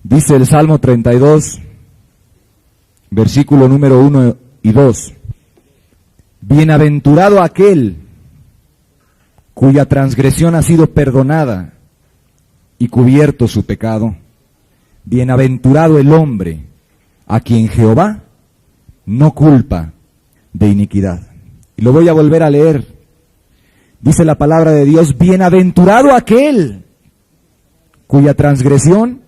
Dice el Salmo 32, versículo número 1 y 2. Bienaventurado aquel cuya transgresión ha sido perdonada y cubierto su pecado. Bienaventurado el hombre a quien Jehová no culpa de iniquidad. Y lo voy a volver a leer. Dice la palabra de Dios, bienaventurado aquel cuya transgresión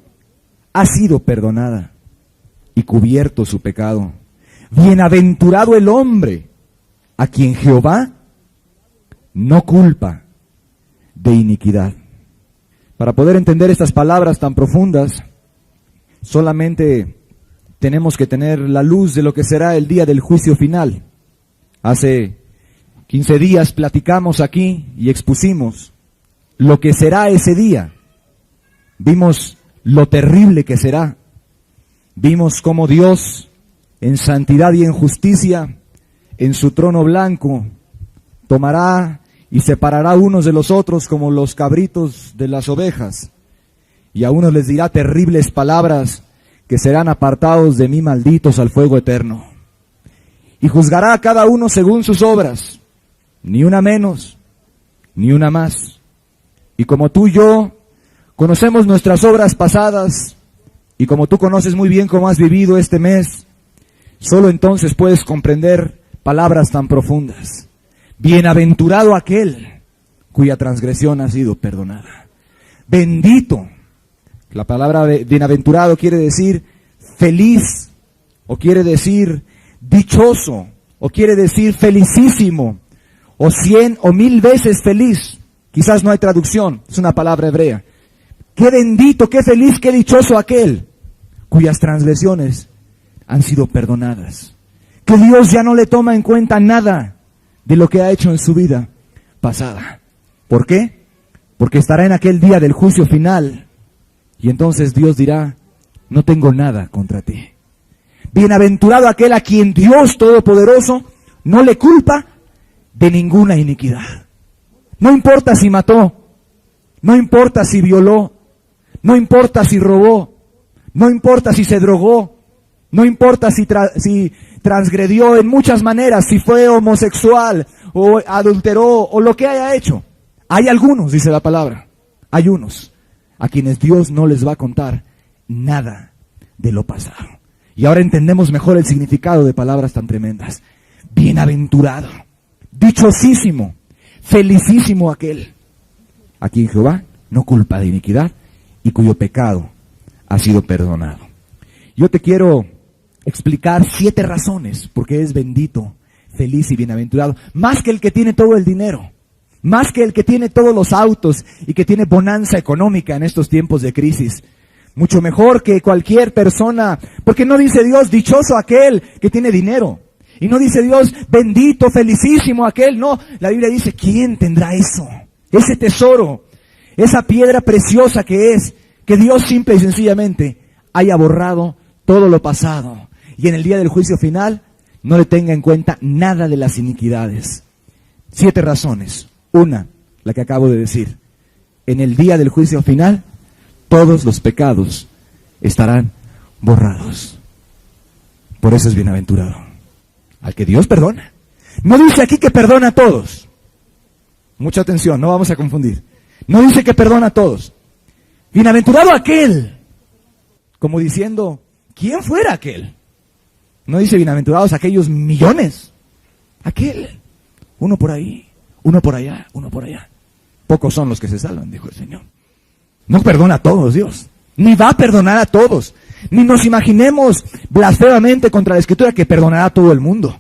ha sido perdonada y cubierto su pecado. Bienaventurado el hombre a quien Jehová no culpa de iniquidad. Para poder entender estas palabras tan profundas, solamente tenemos que tener la luz de lo que será el día del juicio final. Hace 15 días platicamos aquí y expusimos lo que será ese día. Vimos lo terrible que será. Vimos cómo Dios, en santidad y en justicia, en su trono blanco, tomará y separará unos de los otros como los cabritos de las ovejas. Y a unos les dirá terribles palabras que serán apartados de mí, malditos, al fuego eterno. Y juzgará a cada uno según sus obras, ni una menos, ni una más. Y como tú y yo conocemos nuestras obras pasadas, y como tú conoces muy bien cómo has vivido este mes, solo entonces puedes comprender palabras tan profundas. Bienaventurado aquel cuya transgresión ha sido perdonada. Bendito. La palabra bienaventurado quiere decir feliz, o quiere decir dichoso, o quiere decir felicísimo, o 100 o 1000 veces feliz. Quizás no hay traducción, es una palabra hebrea. Qué bendito, qué feliz, qué dichoso aquel cuyas transgresiones han sido perdonadas. Que Dios ya no le toma en cuenta nada de lo que ha hecho en su vida pasada. ¿Por qué? Porque estará en aquel día del juicio final y entonces Dios dirá, no tengo nada contra ti. Bienaventurado aquel a quien Dios Todopoderoso no le culpa de ninguna iniquidad. No importa si mató, no importa si violó, no importa si robó, no importa si se drogó, no importa si transgredió en muchas maneras, si fue homosexual o adulteró o lo que haya hecho. Hay algunos, dice la palabra, hay unos a quienes Dios no les va a contar nada de lo pasado. Y ahora entendemos mejor el significado de palabras tan tremendas. Bienaventurado, dichosísimo, felicísimo aquel a quien Jehová no culpa de iniquidad y cuyo pecado ha sido perdonado. Yo te quiero explicar 7 razones por qué es bendito, feliz y bienaventurado, más que el que tiene todo el dinero, más que el que tiene todos los autos y que tiene bonanza económica en estos tiempos de crisis. Mucho mejor que cualquier persona, porque no dice Dios dichoso aquel que tiene dinero, y no dice Dios bendito, felicísimo aquel, no, la Biblia dice, ¿quién tendrá eso? Ese tesoro, esa piedra preciosa que Dios simple y sencillamente haya borrado todo lo pasado, y en el día del juicio final no le tenga en cuenta nada de las iniquidades. 7 razones. Una, la que acabo de decir. En el día del juicio final, todos los pecados estarán borrados. Por eso es bienaventurado al que Dios perdona. No dice aquí que perdona a todos. Mucha atención, no vamos a confundir. No dice que perdona a todos. Bienaventurado aquel, como diciendo, ¿quién fuera aquel? No dice bienaventurados aquellos millones. Aquel, uno por ahí, uno por allá, uno por allá. Pocos son los que se salvan, dijo el Señor. No perdona a todos Dios, ni va a perdonar a todos. Ni nos imaginemos blasfemamente contra la Escritura que perdonará a todo el mundo.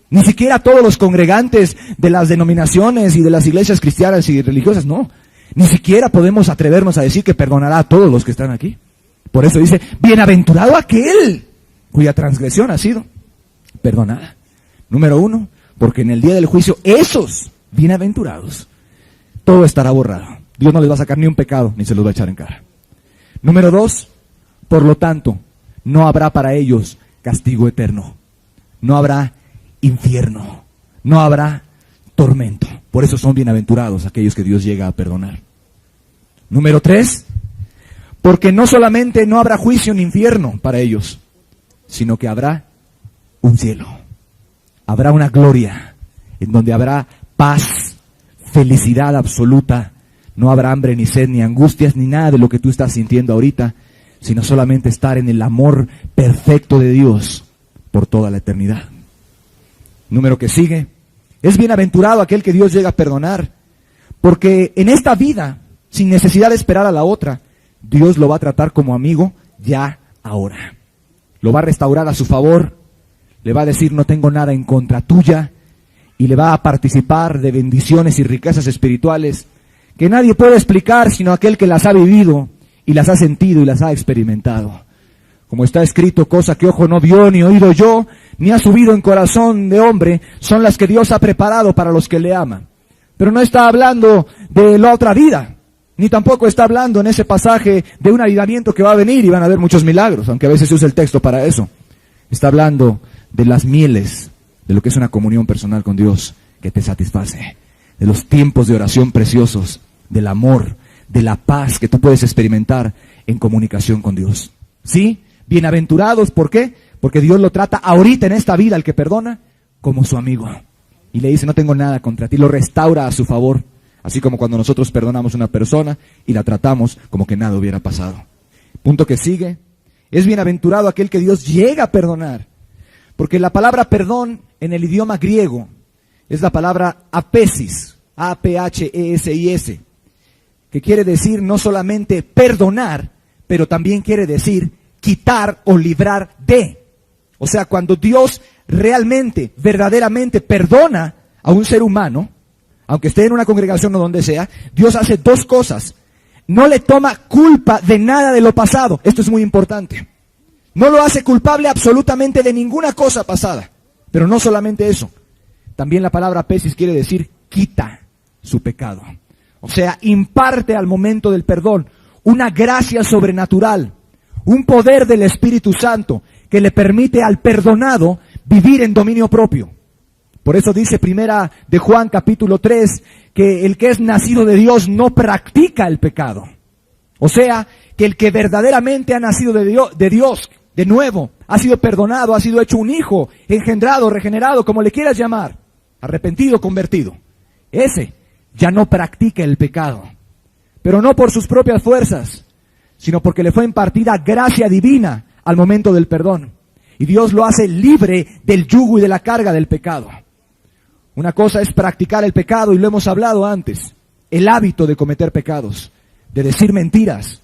Ni siquiera a todos los congregantes de las denominaciones y de las iglesias cristianas y religiosas, no. Ni siquiera podemos atrevernos a decir que perdonará a todos los que están aquí. Por eso dice, bienaventurado aquel cuya transgresión ha sido perdonada. Número 1, porque en el día del juicio esos bienaventurados, todo estará borrado. Dios no les va a sacar ni un pecado, ni se los va a echar en cara. Número 2, por lo tanto, no habrá para ellos castigo eterno. No habrá infierno. No habrá tormento. Por eso son bienaventurados aquellos que Dios llega a perdonar. Número 3, Porque no solamente no habrá juicio ni infierno para ellos, sino que habrá un cielo. Habrá una gloria en donde habrá paz, felicidad absoluta. No habrá hambre, ni sed, ni angustias, ni nada de lo que tú estás sintiendo ahorita, sino solamente estar en el amor perfecto de Dios por toda la eternidad. Número que sigue. Es bienaventurado aquel que Dios llega a perdonar, porque en esta vida, sin necesidad de esperar a la otra, Dios lo va a tratar como amigo ya ahora. Lo va a restaurar a su favor, le va a decir no tengo nada en contra tuya, y le va a participar de bendiciones y riquezas espirituales que nadie puede explicar sino aquel que las ha vivido y las ha sentido y las ha experimentado. Como está escrito, cosa que ojo no vio, ni oído yo, ni ha subido en corazón de hombre, son las que Dios ha preparado para los que le aman. Pero no está hablando de la otra vida, ni tampoco está hablando en ese pasaje de un avivamiento que va a venir y van a haber muchos milagros, aunque a veces se usa el texto para eso. Está hablando de las mieles, de lo que es una comunión personal con Dios que te satisface, de los tiempos de oración preciosos, del amor, de la paz que tú puedes experimentar en comunicación con Dios. ¿Sí? Bienaventurados, ¿por qué? Porque Dios lo trata ahorita en esta vida, al que perdona, como su amigo. Y le dice, no tengo nada contra ti, lo restaura a su favor. Así como cuando nosotros perdonamos a una persona y la tratamos como que nada hubiera pasado. Punto que sigue. Es bienaventurado aquel que Dios llega a perdonar. Porque la palabra perdón en el idioma griego es la palabra apesis, A-P-H-E-S-I-S, que quiere decir no solamente perdonar, pero también quiere decir quitar o librar de. O sea, cuando Dios realmente, verdaderamente perdona a un ser humano, aunque esté en una congregación o donde sea, Dios hace dos cosas. No le toma culpa de nada de lo pasado. Esto es muy importante. No lo hace culpable absolutamente de ninguna cosa pasada. Pero no solamente eso. También la palabra pesis quiere decir quita su pecado. O sea, imparte al momento del perdón una gracia sobrenatural, un poder del Espíritu Santo que le permite al perdonado vivir en dominio propio. Por eso dice primera de Juan capítulo 3, que el que es nacido de Dios no practica el pecado. O sea, que el que verdaderamente ha nacido de Dios, de nuevo, ha sido perdonado, ha sido hecho un hijo, engendrado, regenerado, como le quieras llamar, arrepentido, convertido. Ese ya no practica el pecado, pero no por sus propias fuerzas, sino porque le fue impartida gracia divina al momento del perdón. Y Dios lo hace libre del yugo y de la carga del pecado. Una cosa es practicar el pecado, y lo hemos hablado antes, el hábito de cometer pecados, de decir mentiras,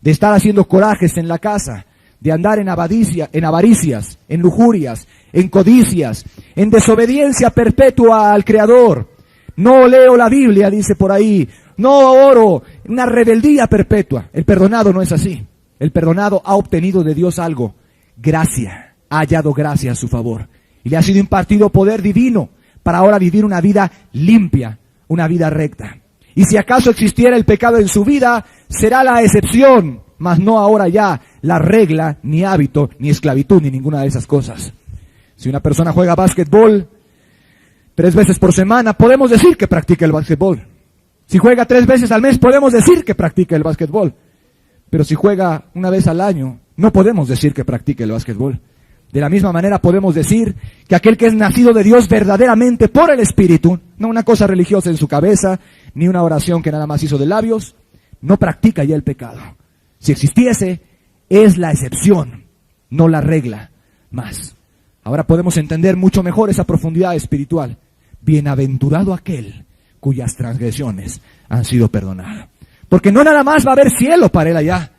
de estar haciendo corajes en la casa, de andar en avaricias, en lujurias, en codicias, en desobediencia perpetua al Creador. No leo la Biblia, dice por ahí, no oro, una rebeldía perpetua. El perdonado no es así. El perdonado ha obtenido de Dios algo, gracia, ha hallado gracia a su favor. Y le ha sido impartido poder divino para ahora vivir una vida limpia, una vida recta. Y si acaso existiera el pecado en su vida, será la excepción, mas no ahora ya la regla, ni hábito, ni esclavitud, ni ninguna de esas cosas. Si una persona juega básquetbol 3 veces por semana, podemos decir que practica el básquetbol. Si juega 3 veces al mes, podemos decir que practica el básquetbol. Pero si juega una vez al año, no podemos decir que practique el básquetbol. De la misma manera podemos decir que aquel que es nacido de Dios verdaderamente por el Espíritu, no una cosa religiosa en su cabeza, ni una oración que nada más hizo de labios, no practica ya el pecado. Si existiese, es la excepción, no la regla más. Ahora podemos entender mucho mejor esa profundidad espiritual. Bienaventurado aquel cuyas transgresiones han sido perdonadas. Porque no nada más va a haber cielo para él allá,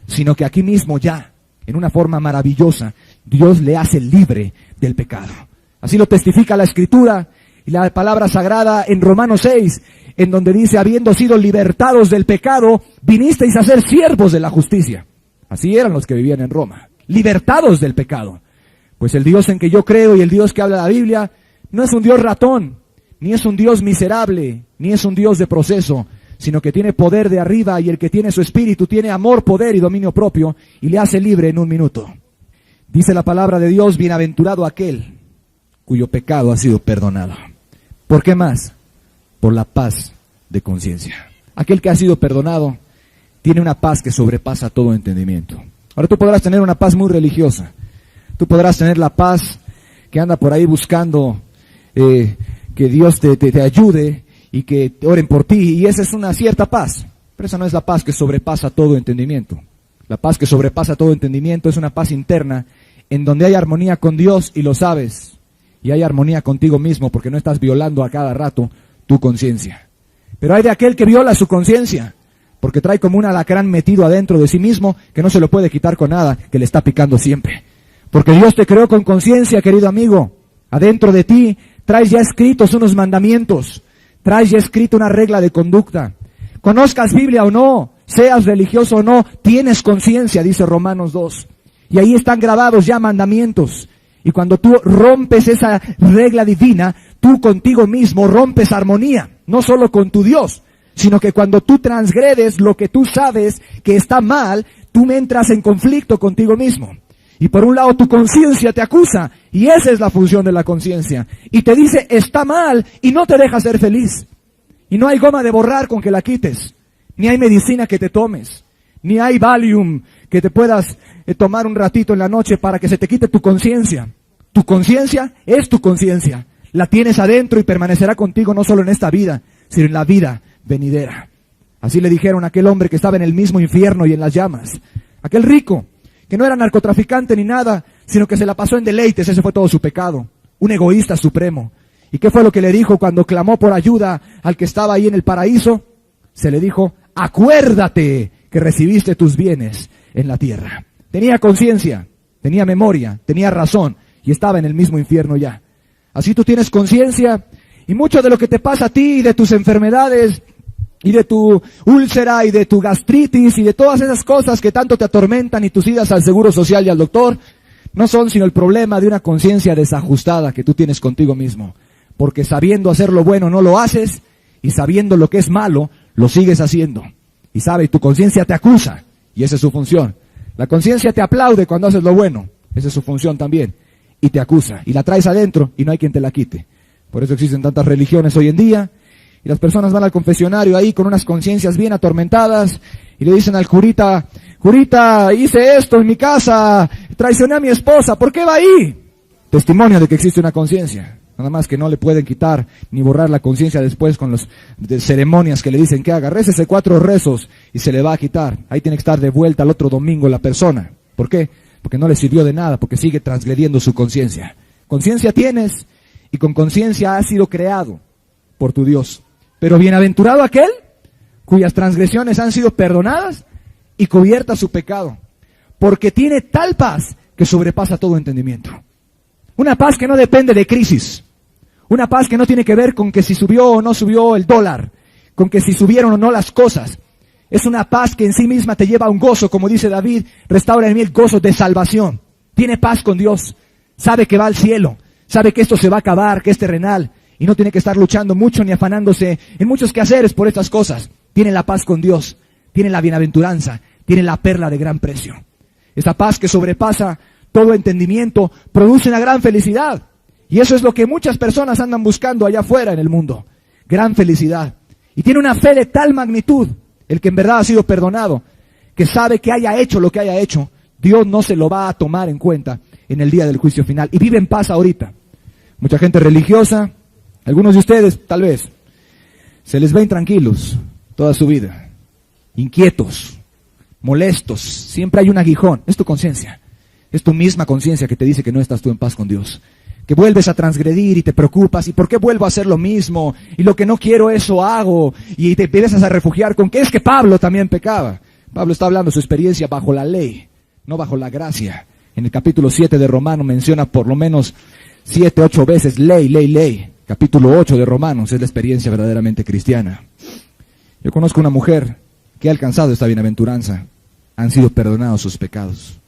sino que aquí mismo ya, en una forma maravillosa, Dios le hace libre del pecado. Así lo testifica la Escritura y la palabra sagrada en Romanos 6, en donde dice, habiendo sido libertados del pecado, vinisteis a ser siervos de la justicia. Así eran los que vivían en Roma, libertados del pecado. Pues el Dios en que yo creo y el Dios que habla la Biblia, no es un Dios ratón, ni es un Dios miserable, ni es un Dios de proceso, sino que tiene poder de arriba, y el que tiene su espíritu tiene amor, poder y dominio propio, y le hace libre en un minuto. Dice la palabra de Dios, bienaventurado aquel cuyo pecado ha sido perdonado. ¿Por qué más? Por la paz de conciencia. Aquel que ha sido perdonado tiene una paz que sobrepasa todo entendimiento. Ahora tú podrás tener una paz muy religiosa. Tú podrás tener la paz que anda por ahí buscando que Dios te ayude y que oren por ti, y esa es una cierta paz. Pero esa no es la paz que sobrepasa todo entendimiento. La paz que sobrepasa todo entendimiento es una paz interna en donde hay armonía con Dios y lo sabes. Y hay armonía contigo mismo porque no estás violando a cada rato tu conciencia. Pero hay de aquel que viola su conciencia porque trae como un alacrán metido adentro de sí mismo que no se lo puede quitar con nada, que le está picando siempre. Porque Dios te creó con conciencia, querido amigo. Adentro de ti traes ya escritos unos mandamientos. Traes ya escrito una regla de conducta. Conozcas Biblia o no, seas religioso o no, tienes conciencia, dice Romanos 2. Y ahí están grabados ya mandamientos. Y cuando tú rompes esa regla divina, tú contigo mismo rompes armonía. No solo con tu Dios, sino que cuando tú transgredes lo que tú sabes que está mal, tú entras en conflicto contigo mismo. Y por un lado tu conciencia te acusa, y esa es la función de la conciencia. Y te dice, está mal, y no te deja ser feliz. Y no hay goma de borrar con que la quites. Ni hay medicina que te tomes. Ni hay Valium que te puedas tomar un ratito en la noche para que se te quite tu conciencia. Tu conciencia es tu conciencia. La tienes adentro y permanecerá contigo no solo en esta vida, sino en la vida venidera. Así le dijeron a aquel hombre que estaba en el mismo infierno y en las llamas. Aquel rico, que no era narcotraficante ni nada, sino que se la pasó en deleites, ese fue todo su pecado. Un egoísta supremo. ¿Y qué fue lo que le dijo cuando clamó por ayuda al que estaba ahí en el paraíso? Se le dijo, acuérdate que recibiste tus bienes en la tierra. Tenía conciencia, tenía memoria, tenía razón y estaba en el mismo infierno ya. Así tú tienes conciencia y mucho de lo que te pasa a ti y de tus enfermedades y de tu úlcera y de tu gastritis y de todas esas cosas que tanto te atormentan y tus idas al Seguro Social y al doctor, no son sino el problema de una conciencia desajustada que tú tienes contigo mismo. Porque sabiendo hacer lo bueno no lo haces y sabiendo lo que es malo lo sigues haciendo. Y sabes, tu conciencia te acusa y esa es su función. La conciencia te aplaude cuando haces lo bueno, esa es su función también. Y te acusa y la traes adentro y no hay quien te la quite. Por eso existen tantas religiones hoy en día. Y las personas van al confesionario ahí con unas conciencias bien atormentadas y le dicen al curita, curita, hice esto en mi casa, traicioné a mi esposa, ¿por qué va ahí? Testimonio de que existe una conciencia. Nada más que no le pueden quitar ni borrar la conciencia después con las ceremonias que le dicen que haga. Récese 4 rezos y se le va a quitar. Ahí tiene que estar de vuelta al otro domingo la persona. ¿Por qué? Porque no le sirvió de nada, porque sigue transgrediendo su conciencia. Conciencia tienes y con conciencia has sido creado por tu Dios. Pero bienaventurado aquel cuyas transgresiones han sido perdonadas y cubierta su pecado, porque tiene tal paz que sobrepasa todo entendimiento. Una paz que no depende de crisis, una paz que no tiene que ver con que si subió o no subió el dólar, con que si subieron o no las cosas. Es una paz que en sí misma te lleva a un gozo, como dice David, restaura en mí el gozo de salvación. Tiene paz con Dios, sabe que va al cielo, sabe que esto se va a acabar, que es terrenal, y no tiene que estar luchando mucho ni afanándose en muchos quehaceres por estas cosas. Tiene la paz con Dios, tiene la bienaventuranza, tiene la perla de gran precio. Esa paz que sobrepasa todo entendimiento produce una gran felicidad. Y eso es lo que muchas personas andan buscando allá afuera en el mundo. Gran felicidad. Y tiene una fe de tal magnitud, el que en verdad ha sido perdonado, que sabe que haya hecho lo que haya hecho, Dios no se lo va a tomar en cuenta en el día del juicio final. Y vive en paz ahorita. Mucha gente religiosa, algunos de ustedes tal vez, se les ve intranquilos toda su vida, inquietos, molestos, siempre hay un aguijón. Es tu conciencia. Es tu misma conciencia que te dice que no estás tú en paz con Dios. Que vuelves a transgredir y te preocupas. ¿Y por qué vuelvo a hacer lo mismo? Y lo que no quiero, eso hago. Y te empiezas a refugiar con que es que Pablo también pecaba. Pablo está hablando de su experiencia bajo la ley, no bajo la gracia. En el capítulo 7 de Romanos menciona por lo menos 7, 8 veces ley, ley, ley. Capítulo 8 de Romanos es la experiencia verdaderamente cristiana. Yo conozco una mujer que ha alcanzado esta bienaventuranza. Han sido perdonados sus pecados.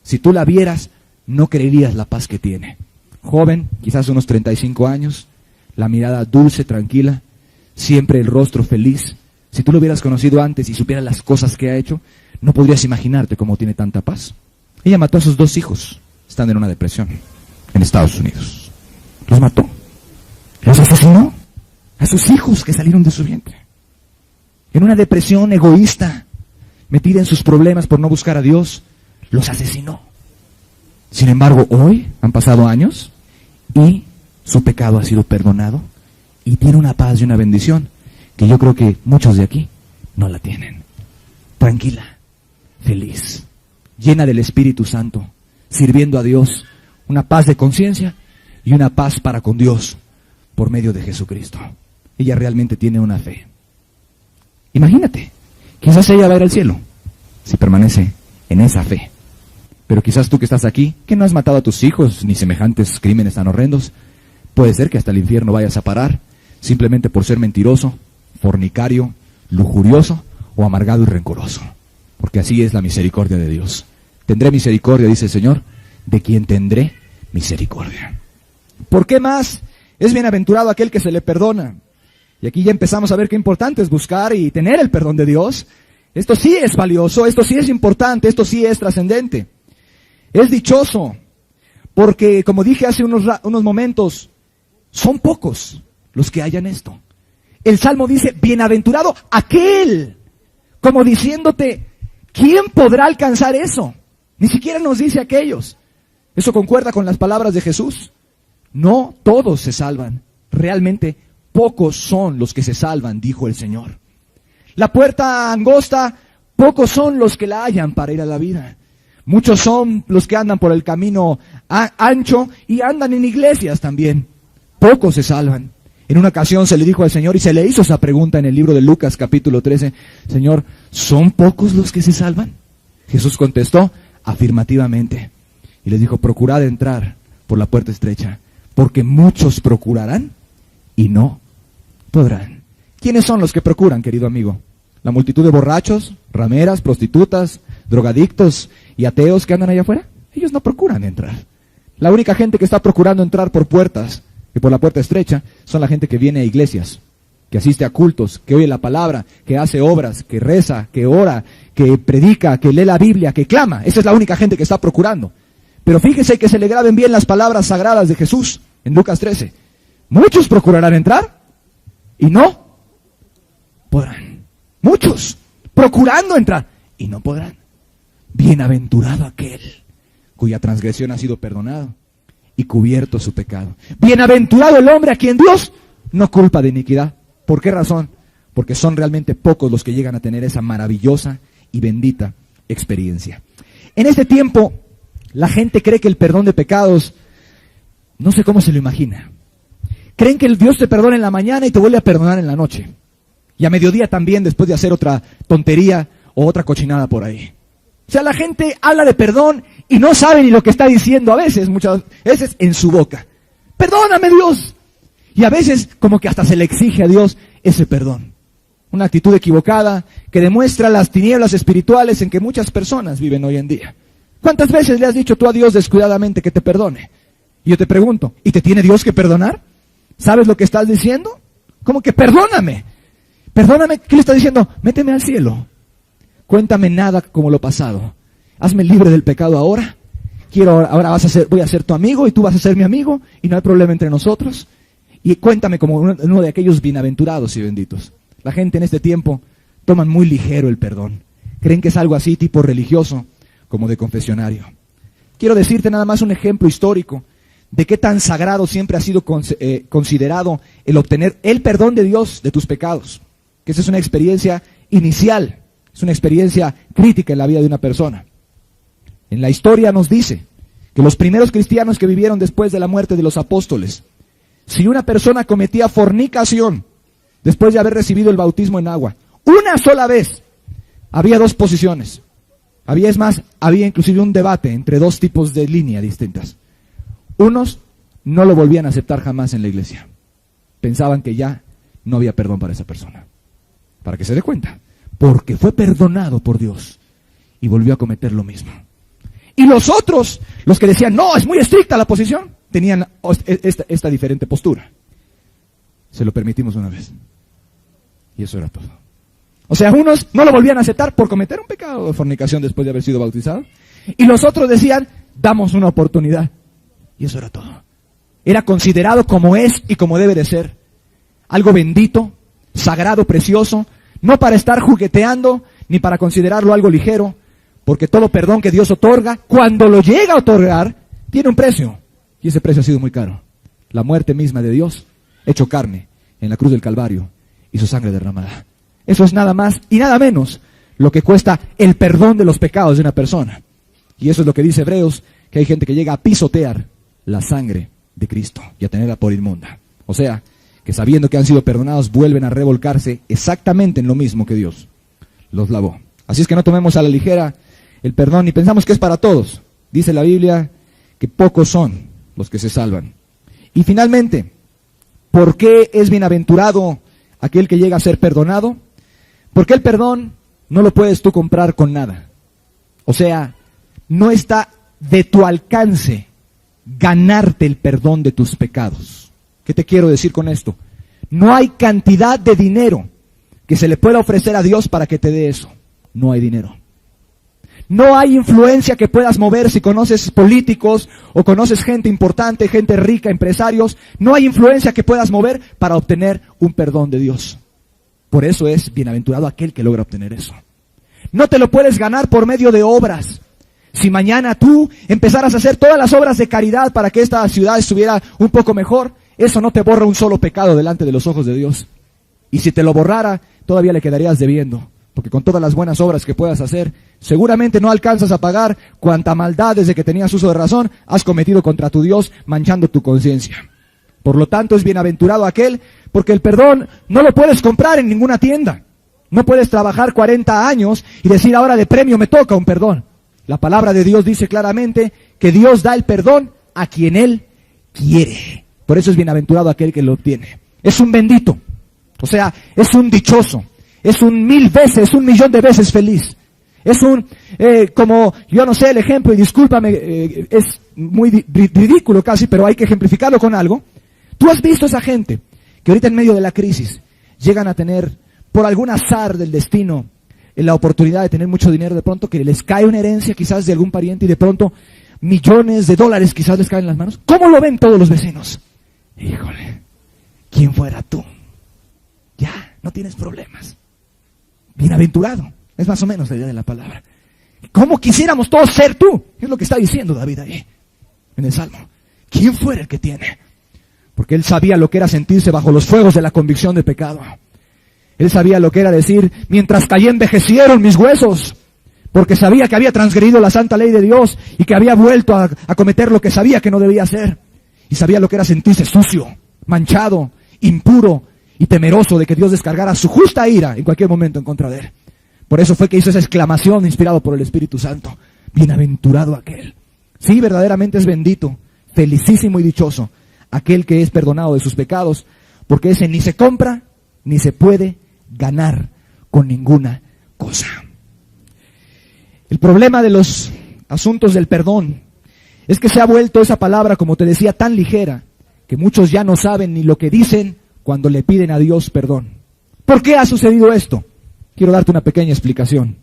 Si tú la vieras, no creerías la paz que tiene. Joven, quizás unos 35 años, la mirada dulce, tranquila, siempre el rostro feliz. Si tú lo hubieras conocido antes y supieras las cosas que ha hecho, no podrías imaginarte cómo tiene tanta paz. Ella mató a sus 2 hijos, están en una depresión, en Estados Unidos. Los mató. Los asesinó a sus hijos que salieron de su vientre. En una depresión egoísta, metida en sus problemas por no buscar a Dios, los asesinó. Sin embargo, hoy han pasado años y su pecado ha sido perdonado y tiene una paz y una bendición que yo creo que muchos de aquí no la tienen. Tranquila, feliz, llena del Espíritu Santo, sirviendo a Dios, una paz de conciencia y una paz para con Dios por medio de Jesucristo. Ella realmente tiene una fe. Imagínate, quizás ella va a ir al cielo si permanece en esa fe. Pero quizás tú que estás aquí, que no has matado a tus hijos ni semejantes crímenes tan horrendos, puede ser que hasta el infierno vayas a parar simplemente por ser mentiroso, fornicario, lujurioso o amargado y rencoroso. Porque así es la misericordia de Dios. Tendré misericordia, dice el Señor, de quien tendré misericordia. ¿Por qué más es bienaventurado aquel que se le perdona? Y aquí ya empezamos a ver qué importante es buscar y tener el perdón de Dios. Esto sí es valioso, esto sí es importante, esto sí es trascendente. Es dichoso, porque como dije hace unos momentos, son pocos los que hallan esto. El Salmo dice, bienaventurado aquel, como diciéndote, ¿quién podrá alcanzar eso? Ni siquiera nos dice aquellos. Eso concuerda con las palabras de Jesús. No todos se salvan, realmente pocos son los que se salvan, dijo el Señor. La puerta angosta, pocos son los que la hallan para ir a la vida. Muchos son los que andan por el camino ancho y andan en iglesias también. Pocos se salvan. En una ocasión se le dijo al Señor y se le hizo esa pregunta en el libro de Lucas capítulo 13. Señor, ¿son pocos los que se salvan? Jesús contestó afirmativamente y les dijo, procurad entrar por la puerta estrecha, porque muchos procurarán y no podrán. ¿Quiénes son los que procuran, querido amigo? ¿La multitud de borrachos, rameras, prostitutas, drogadictos y ateos que andan allá afuera? Ellos no procuran entrar. La única gente que está procurando entrar por puertas, y por la puerta estrecha, son la gente que viene a iglesias, que asiste a cultos, que oye la palabra, que hace obras, que reza, que ora, que predica, que lee la Biblia, que clama. Esa es la única gente que está procurando. Pero fíjese que se le graben bien las palabras sagradas de Jesús en Lucas 13. Muchos procurarán entrar y no podrán. Muchos procurando entrar y no podrán. Bienaventurado aquel cuya transgresión ha sido perdonado y cubierto su pecado. Bienaventurado el hombre a quien Dios no culpa de iniquidad. ¿Por qué razón? Porque son realmente pocos los que llegan a tener esa maravillosa y bendita experiencia. En este tiempo, la gente cree que el perdón de pecados, no sé cómo se lo imagina. Creen que el Dios te perdona en la mañana y te vuelve a perdonar en la noche. Y a mediodía también, después de hacer otra tontería o otra cochinada por ahí. O sea, la gente habla de perdón y no sabe ni lo que está diciendo muchas veces en su boca. Perdóname, Dios. Y a veces como que hasta se le exige a Dios ese perdón. Una actitud equivocada que demuestra las tinieblas espirituales en que muchas personas viven hoy en día. ¿Cuántas veces le has dicho tú a Dios descuidadamente que te perdone? Y yo te pregunto, ¿y te tiene Dios que perdonar? ¿Sabes lo que estás diciendo? Como que perdóname. Perdóname, ¿qué le estás diciendo? Méteme al cielo. Cuéntame nada como lo pasado. Hazme libre del pecado ahora. Voy a ser tu amigo y tú vas a ser mi amigo y no hay problema entre nosotros. Y cuéntame como uno de aquellos bienaventurados y benditos. La gente en este tiempo toman muy ligero el perdón. Creen que es algo así tipo religioso, como de confesionario. Quiero decirte nada más un ejemplo histórico de qué tan sagrado siempre ha sido considerado el obtener el perdón de Dios de tus pecados. Que esa es una experiencia inicial. Es una experiencia crítica en la vida de una persona. En la historia nos dice que los primeros cristianos que vivieron después de la muerte de los apóstoles, si una persona cometía fornicación después de haber recibido el bautismo en agua, una sola vez, había dos posiciones. Había inclusive un debate entre dos tipos de línea distintas. Unos no lo volvían a aceptar jamás en la iglesia. Pensaban que ya no había perdón para esa persona. Para que se dé cuenta. Porque fue perdonado por Dios y volvió a cometer lo mismo. Y los otros, los que decían, no, es muy estricta la posición, tenían esta diferente postura. Se lo permitimos una vez. Y eso era todo. O sea, unos no lo volvían a aceptar por cometer un pecado de fornicación después de haber sido bautizado. Y los otros decían, damos una oportunidad. Y eso era todo. Era considerado como es y como debe de ser. Algo bendito, sagrado, precioso. No para estar jugueteando, ni para considerarlo algo ligero, porque todo perdón que Dios otorga, cuando lo llega a otorgar, tiene un precio. Y ese precio ha sido muy caro. La muerte misma de Dios, hecho carne, en la cruz del Calvario, y su sangre derramada. Eso es nada más y nada menos lo que cuesta el perdón de los pecados de una persona. Y eso es lo que dice Hebreos, que hay gente que llega a pisotear la sangre de Cristo y a tenerla por inmunda. O sea, que sabiendo que han sido perdonados, vuelven a revolcarse exactamente en lo mismo que Dios los lavó. Así es que no tomemos a la ligera el perdón ni pensamos que es para todos. Dice la Biblia que pocos son los que se salvan. Y finalmente, ¿por qué es bienaventurado aquel que llega a ser perdonado? Porque el perdón no lo puedes tú comprar con nada. O sea, no está de tu alcance ganarte el perdón de tus pecados. ¿Qué te quiero decir con esto? No hay cantidad de dinero que se le pueda ofrecer a Dios para que te dé eso. No hay dinero. No hay influencia que puedas mover si conoces políticos o conoces gente importante, gente rica, empresarios. No hay influencia que puedas mover para obtener un perdón de Dios. Por eso es bienaventurado aquel que logra obtener eso. No te lo puedes ganar por medio de obras. Si mañana tú empezaras a hacer todas las obras de caridad para que esta ciudad estuviera un poco mejor, eso no te borra un solo pecado delante de los ojos de Dios. Y si te lo borrara, todavía le quedarías debiendo. Porque con todas las buenas obras que puedas hacer, seguramente no alcanzas a pagar cuanta maldad desde que tenías uso de razón has cometido contra tu Dios, manchando tu conciencia. Por lo tanto, es bienaventurado aquel, porque el perdón no lo puedes comprar en ninguna tienda. No puedes trabajar 40 años y decir ahora de premio me toca un perdón. La palabra de Dios dice claramente que Dios da el perdón a quien Él quiere. Por eso es bienaventurado aquel que lo obtiene. Es un bendito. O sea, es un dichoso. Es un 1000 veces, 1.000.000 de veces feliz. Es un, como, yo no sé el ejemplo, y discúlpame, es muy ridículo casi, pero hay que ejemplificarlo con algo. Tú has visto a esa gente que ahorita en medio de la crisis llegan a tener, por algún azar del destino, la oportunidad de tener mucho dinero de pronto, que les cae una herencia quizás de algún pariente y de pronto millones de dólares quizás les caen en las manos. ¿Cómo lo ven todos los vecinos? Híjole, ¿quién fuera tú? Ya, no tienes problemas. Bienaventurado, es más o menos la idea de la palabra. ¿Cómo quisiéramos todos ser tú? Es lo que está diciendo David ahí, en el Salmo. ¿Quién fuera el que tiene? Porque él sabía lo que era sentirse bajo los fuegos de la convicción de pecado. Él sabía lo que era decir, mientras caí envejecieron mis huesos. Porque sabía que había transgredido la santa ley de Dios y que había vuelto a cometer lo que sabía que no debía hacer. Y sabía lo que era sentirse sucio, manchado, impuro y temeroso de que Dios descargara su justa ira en cualquier momento en contra de él. Por eso fue que hizo esa exclamación inspirado por el Espíritu Santo. Bienaventurado aquel. Sí, verdaderamente es bendito, felicísimo y dichoso aquel que es perdonado de sus pecados, porque ese ni se compra ni se puede ganar con ninguna cosa. El problema de los asuntos del perdón es que se ha vuelto esa palabra, como te decía, tan ligera que muchos ya no saben ni lo que dicen cuando le piden a Dios perdón. ¿Por qué ha sucedido esto? Quiero darte una pequeña explicación.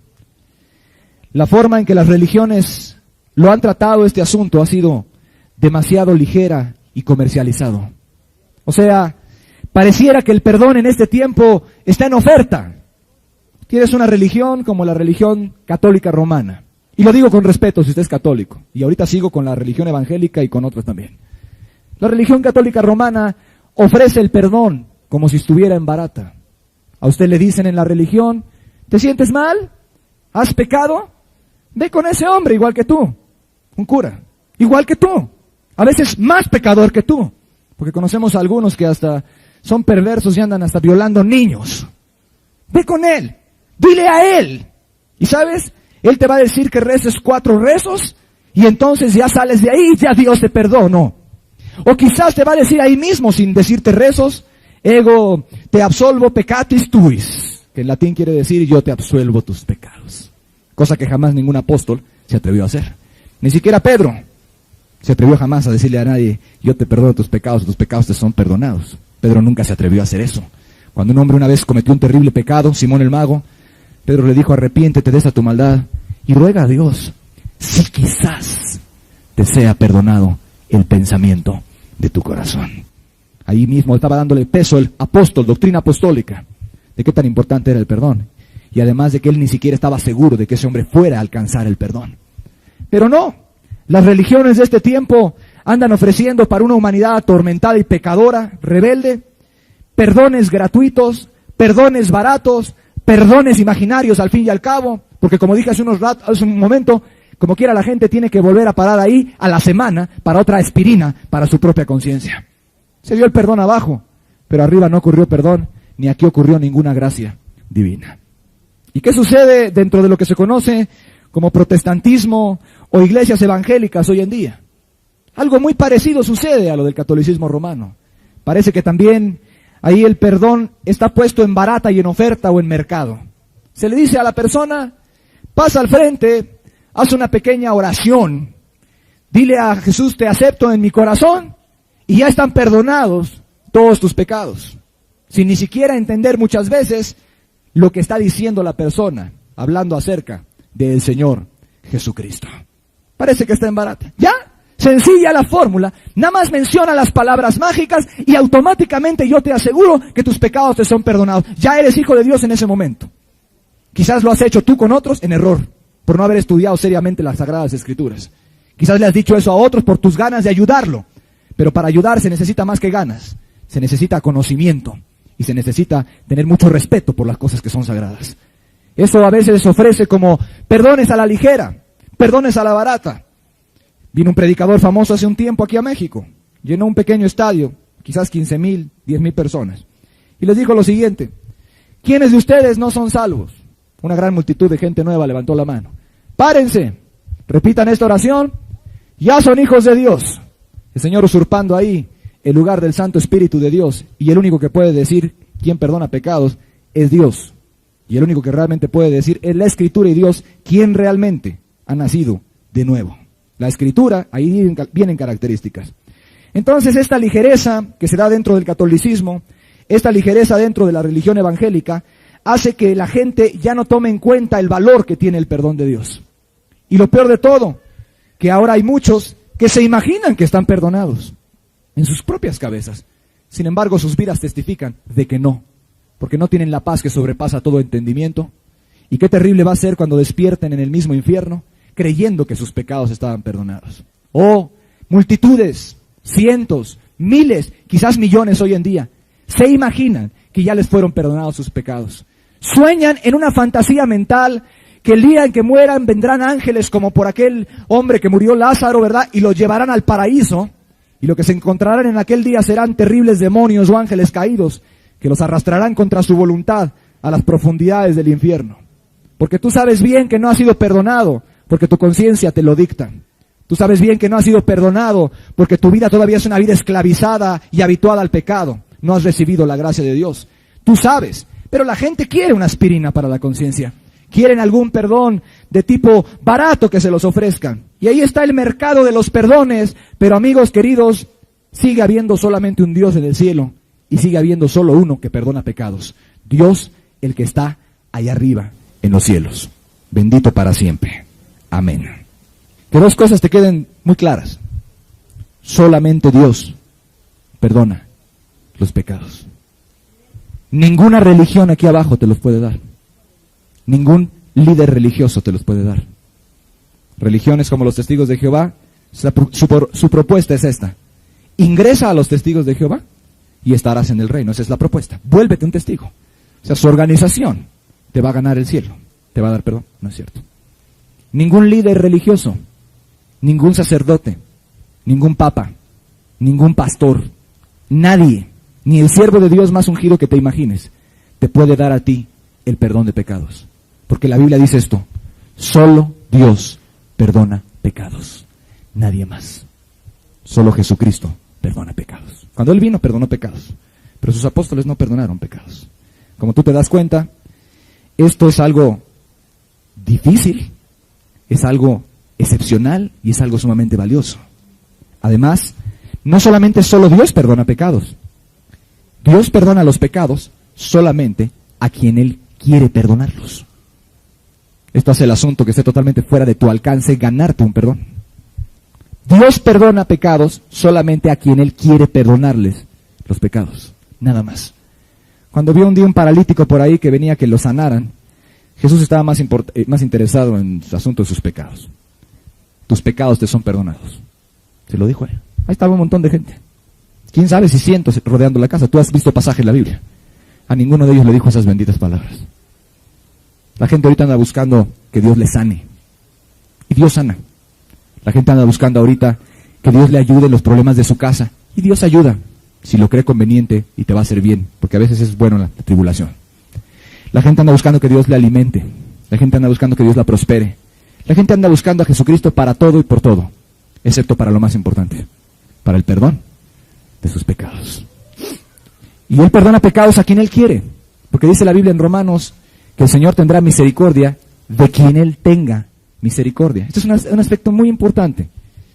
La forma en que las religiones lo han tratado este asunto ha sido demasiado ligera y comercializado. O sea, pareciera que el perdón en este tiempo está en oferta. Tienes una religión como la religión católica romana. Y lo digo con respeto si usted es católico. Y ahorita sigo con la religión evangélica y con otras también. La religión católica romana ofrece el perdón como si estuviera en barata. A usted le dicen en la religión, ¿te sientes mal? ¿Has pecado? Ve con ese hombre igual que tú. Un cura. Igual que tú. A veces más pecador que tú. Porque conocemos a algunos que hasta son perversos y andan hasta violando niños. Ve con él. Dile a él. Y sabes, él te va a decir que reces 4 rezos y entonces ya sales de ahí y ya Dios te perdonó. O quizás te va a decir ahí mismo, sin decirte rezos, ego te absolvo peccatis tuis, que en latín quiere decir yo te absuelvo tus pecados. Cosa que jamás ningún apóstol se atrevió a hacer. Ni siquiera Pedro se atrevió jamás a decirle a nadie, yo te perdono tus pecados te son perdonados. Pedro nunca se atrevió a hacer eso. Cuando un hombre una vez cometió un terrible pecado, Simón el mago, Pedro le dijo, arrepiéntete de esta tu maldad y ruega a Dios si quizás te sea perdonado el pensamiento de tu corazón. Ahí mismo estaba dándole peso el apóstol, doctrina apostólica, de qué tan importante era el perdón. y además de que él ni siquiera estaba seguro de que ese hombre fuera a alcanzar el perdón. Pero no, las religiones de este tiempo andan ofreciendo para una humanidad atormentada y pecadora, rebelde, perdones gratuitos, perdones baratos, perdones imaginarios al fin y al cabo, porque como dije hace un momento, como quiera la gente tiene que volver a parar ahí a la semana para otra aspirina para su propia conciencia. Se dio el perdón abajo, pero arriba no ocurrió perdón, ni aquí ocurrió ninguna gracia divina. ¿Y qué sucede dentro de lo que se conoce como protestantismo o iglesias evangélicas hoy en día? Algo muy parecido sucede a lo del catolicismo romano. Parece que también ahí el perdón está puesto en barata y en oferta o en mercado. Se le dice a la persona, pasa al frente, haz una pequeña oración, dile a Jesús, te acepto en mi corazón, y ya están perdonados todos tus pecados. Sin ni siquiera entender muchas veces lo que está diciendo la persona, hablando acerca del Señor Jesucristo. Parece que está en barata. ¿Ya? Sencilla la fórmula, nada más menciona las palabras mágicas y automáticamente yo te aseguro que tus pecados te son perdonados. Ya eres hijo de Dios en ese momento. Quizás lo has hecho tú con otros en error, por no haber estudiado seriamente las Sagradas Escrituras. Quizás le has dicho eso a otros por tus ganas de ayudarlo, pero para ayudar se necesita más que ganas, se necesita conocimiento y se necesita tener mucho respeto por las cosas que son sagradas. Eso a veces se ofrece como perdones a la ligera, perdones a la barata. Vino un predicador famoso hace un tiempo aquí a México, llenó un pequeño estadio, quizás 15,000, 10,000 personas, y les dijo lo siguiente: ¿quiénes de ustedes no son salvos? Una gran multitud de gente nueva levantó la mano. Párense, repitan esta oración, ya son hijos de Dios. El Señor usurpando ahí el lugar del Santo Espíritu de Dios, y el único que puede decir quién perdona pecados es Dios, y el único que realmente puede decir es la Escritura y Dios, quién realmente ha nacido de nuevo. La Escritura, ahí vienen características. Entonces esta ligereza que se da dentro del catolicismo, esta ligereza dentro de la religión evangélica, hace que la gente ya no tome en cuenta el valor que tiene el perdón de Dios. Y lo peor de todo, que ahora hay muchos que se imaginan que están perdonados en sus propias cabezas. Sin embargo, sus vidas testifican de que no, porque no tienen la paz que sobrepasa todo entendimiento. Y qué terrible va a ser cuando despierten en el mismo infierno, creyendo que sus pecados estaban perdonados. Oh, multitudes, cientos, miles, quizás millones hoy en día, se imaginan que ya les fueron perdonados sus pecados. Sueñan en una fantasía mental que el día en que mueran vendrán ángeles como por aquel hombre que murió Lázaro, ¿verdad? Y los llevarán al paraíso, y lo que se encontrarán en aquel día serán terribles demonios o ángeles caídos que los arrastrarán contra su voluntad a las profundidades del infierno. Porque tú sabes bien que no has sido perdonado, porque tu conciencia te lo dicta. Tú sabes bien que no has sido perdonado, porque tu vida todavía es una vida esclavizada y habituada al pecado. No has recibido la gracia de Dios. Tú sabes, pero la gente quiere una aspirina para la conciencia. Quieren algún perdón de tipo barato que se los ofrezcan. Y ahí está el mercado de los perdones. Pero amigos queridos, sigue habiendo solamente un Dios en el cielo. Y sigue habiendo solo uno que perdona pecados. Dios, el que está allá arriba en los cielos. Bendito para siempre. Amén. Que dos cosas te queden muy claras. Solamente Dios perdona los pecados. Ninguna religión aquí abajo te los puede dar. Ningún líder religioso te los puede dar. Religiones como los Testigos de Jehová, su propuesta es esta: ingresa a los Testigos de Jehová y estarás en el reino. Esa es la propuesta. Vuélvete un testigo. O sea, su organización te va a ganar el cielo, te va a dar perdón. No es cierto. Ningún líder religioso, ningún sacerdote, ningún papa, ningún pastor, nadie, ni el siervo de Dios más ungido que te imagines, te puede dar a ti el perdón de pecados. Porque la Biblia dice esto: solo Dios perdona pecados, nadie más. Solo Jesucristo perdona pecados. Cuando Él vino, perdonó pecados, pero sus apóstoles no perdonaron pecados. Como tú te das cuenta, esto es algo difícil, es algo excepcional y es algo sumamente valioso. Además, no solamente solo Dios perdona pecados. Dios perdona los pecados solamente a quien Él quiere perdonarlos. Esto hace el asunto que esté totalmente fuera de tu alcance ganarte un perdón. Dios perdona pecados solamente a quien Él quiere perdonarles los pecados, nada más. Cuando vio un día un paralítico por ahí que venía que lo sanaran, Jesús estaba más interesado en el asunto de sus pecados. Tus pecados te son perdonados. Se lo dijo él. Ahí estaba un montón de gente. ¿Quién sabe si cientos rodeando la casa? Tú has visto pasajes en la Biblia. A ninguno de ellos le dijo esas benditas palabras. La gente ahorita anda buscando que Dios le sane. Y Dios sana. La gente anda buscando ahorita que Dios le ayude en los problemas de su casa. Y Dios ayuda, si lo cree conveniente y te va a hacer bien. Porque a veces es bueno la tribulación. La gente anda buscando que Dios le alimente. La gente anda buscando que Dios la prospere. La gente anda buscando a Jesucristo para todo y por todo. Excepto para lo más importante. Para el perdón de sus pecados. Y Él perdona pecados a quien Él quiere. Porque dice la Biblia en Romanos que el Señor tendrá misericordia de quien Él tenga misericordia. Este es un aspecto muy importante.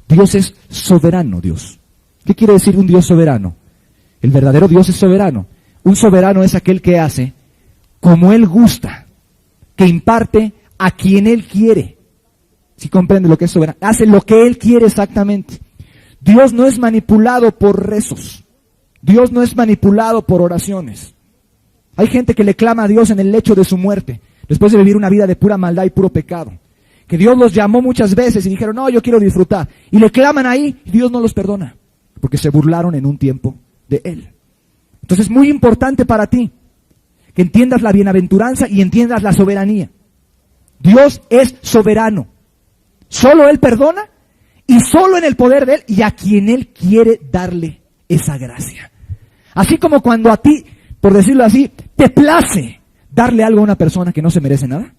Dios es soberano, Dios. ¿Qué quiere decir un Dios soberano? El verdadero Dios es soberano. Un soberano es aquel que hace como Él gusta, que imparte a quien Él quiere. ¿Sí comprende lo que es soberano? Hace lo que Él quiere exactamente. Dios no es manipulado por rezos. Dios no es manipulado por oraciones. Hay gente que le clama a Dios en el lecho de su muerte, después de vivir una vida de pura maldad y puro pecado. Que Dios los llamó muchas veces y dijeron, no, yo quiero disfrutar. Y le claman ahí y Dios no los perdona, porque se burlaron en un tiempo de Él. Entonces es muy importante para ti que entiendas la bienaventuranza y entiendas la soberanía. Dios es soberano. Solo Él perdona y solo en el poder de Él y a quien Él quiere darle esa gracia. Así como cuando a ti, por decirlo así, te place darle algo a una persona que no se merece nada.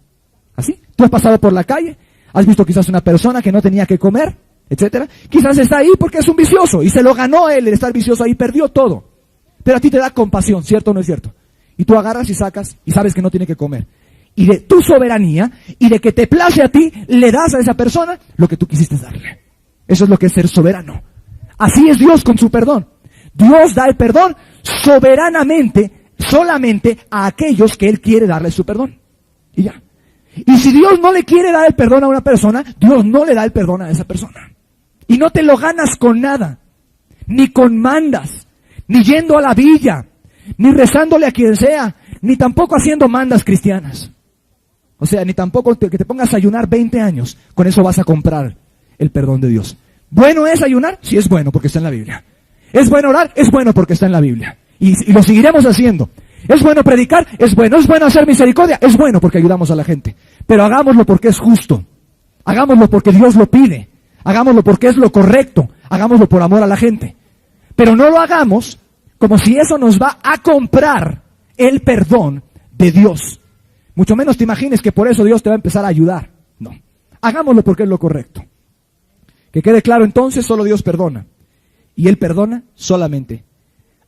¿Así? Tú has pasado por la calle, has visto quizás una persona que no tenía que comer, etcétera. Quizás está ahí porque es un vicioso y se lo ganó él, el estar vicioso ahí, perdió todo. Pero a ti te da compasión, ¿cierto o no es cierto? Y tú agarras y sacas y sabes que no tiene que comer. Y de tu soberanía y de que te place a ti, le das a esa persona lo que tú quisiste darle. Eso es lo que es ser soberano. Así es Dios con su perdón. Dios da el perdón soberanamente, solamente a aquellos que Él quiere darle su perdón. Y ya. Y si Dios no le quiere dar el perdón a una persona, Dios no le da el perdón a esa persona. Y no te lo ganas con nada. Ni con mandas, ni yendo a la villa, ni rezándole a quien sea, ni tampoco haciendo mandas cristianas. O sea, ni tampoco que te pongas a ayunar 20 años. Con eso vas a comprar el perdón de Dios. ¿Bueno es ayunar? Sí, es bueno porque está en la Biblia. ¿Es bueno orar? Es bueno porque está en la Biblia. Y lo seguiremos haciendo. ¿Es bueno predicar? Es bueno. ¿Es bueno hacer misericordia? Es bueno porque ayudamos a la gente. Pero hagámoslo porque es justo. Hagámoslo porque Dios lo pide. Hagámoslo porque es lo correcto. Hagámoslo por amor a la gente. Pero no lo hagamos como si eso nos va a comprar el perdón de Dios. Mucho menos te imagines que por eso Dios te va a empezar a ayudar. No. Hagámoslo porque es lo correcto. Que quede claro entonces, solo Dios perdona. Y Él perdona solamente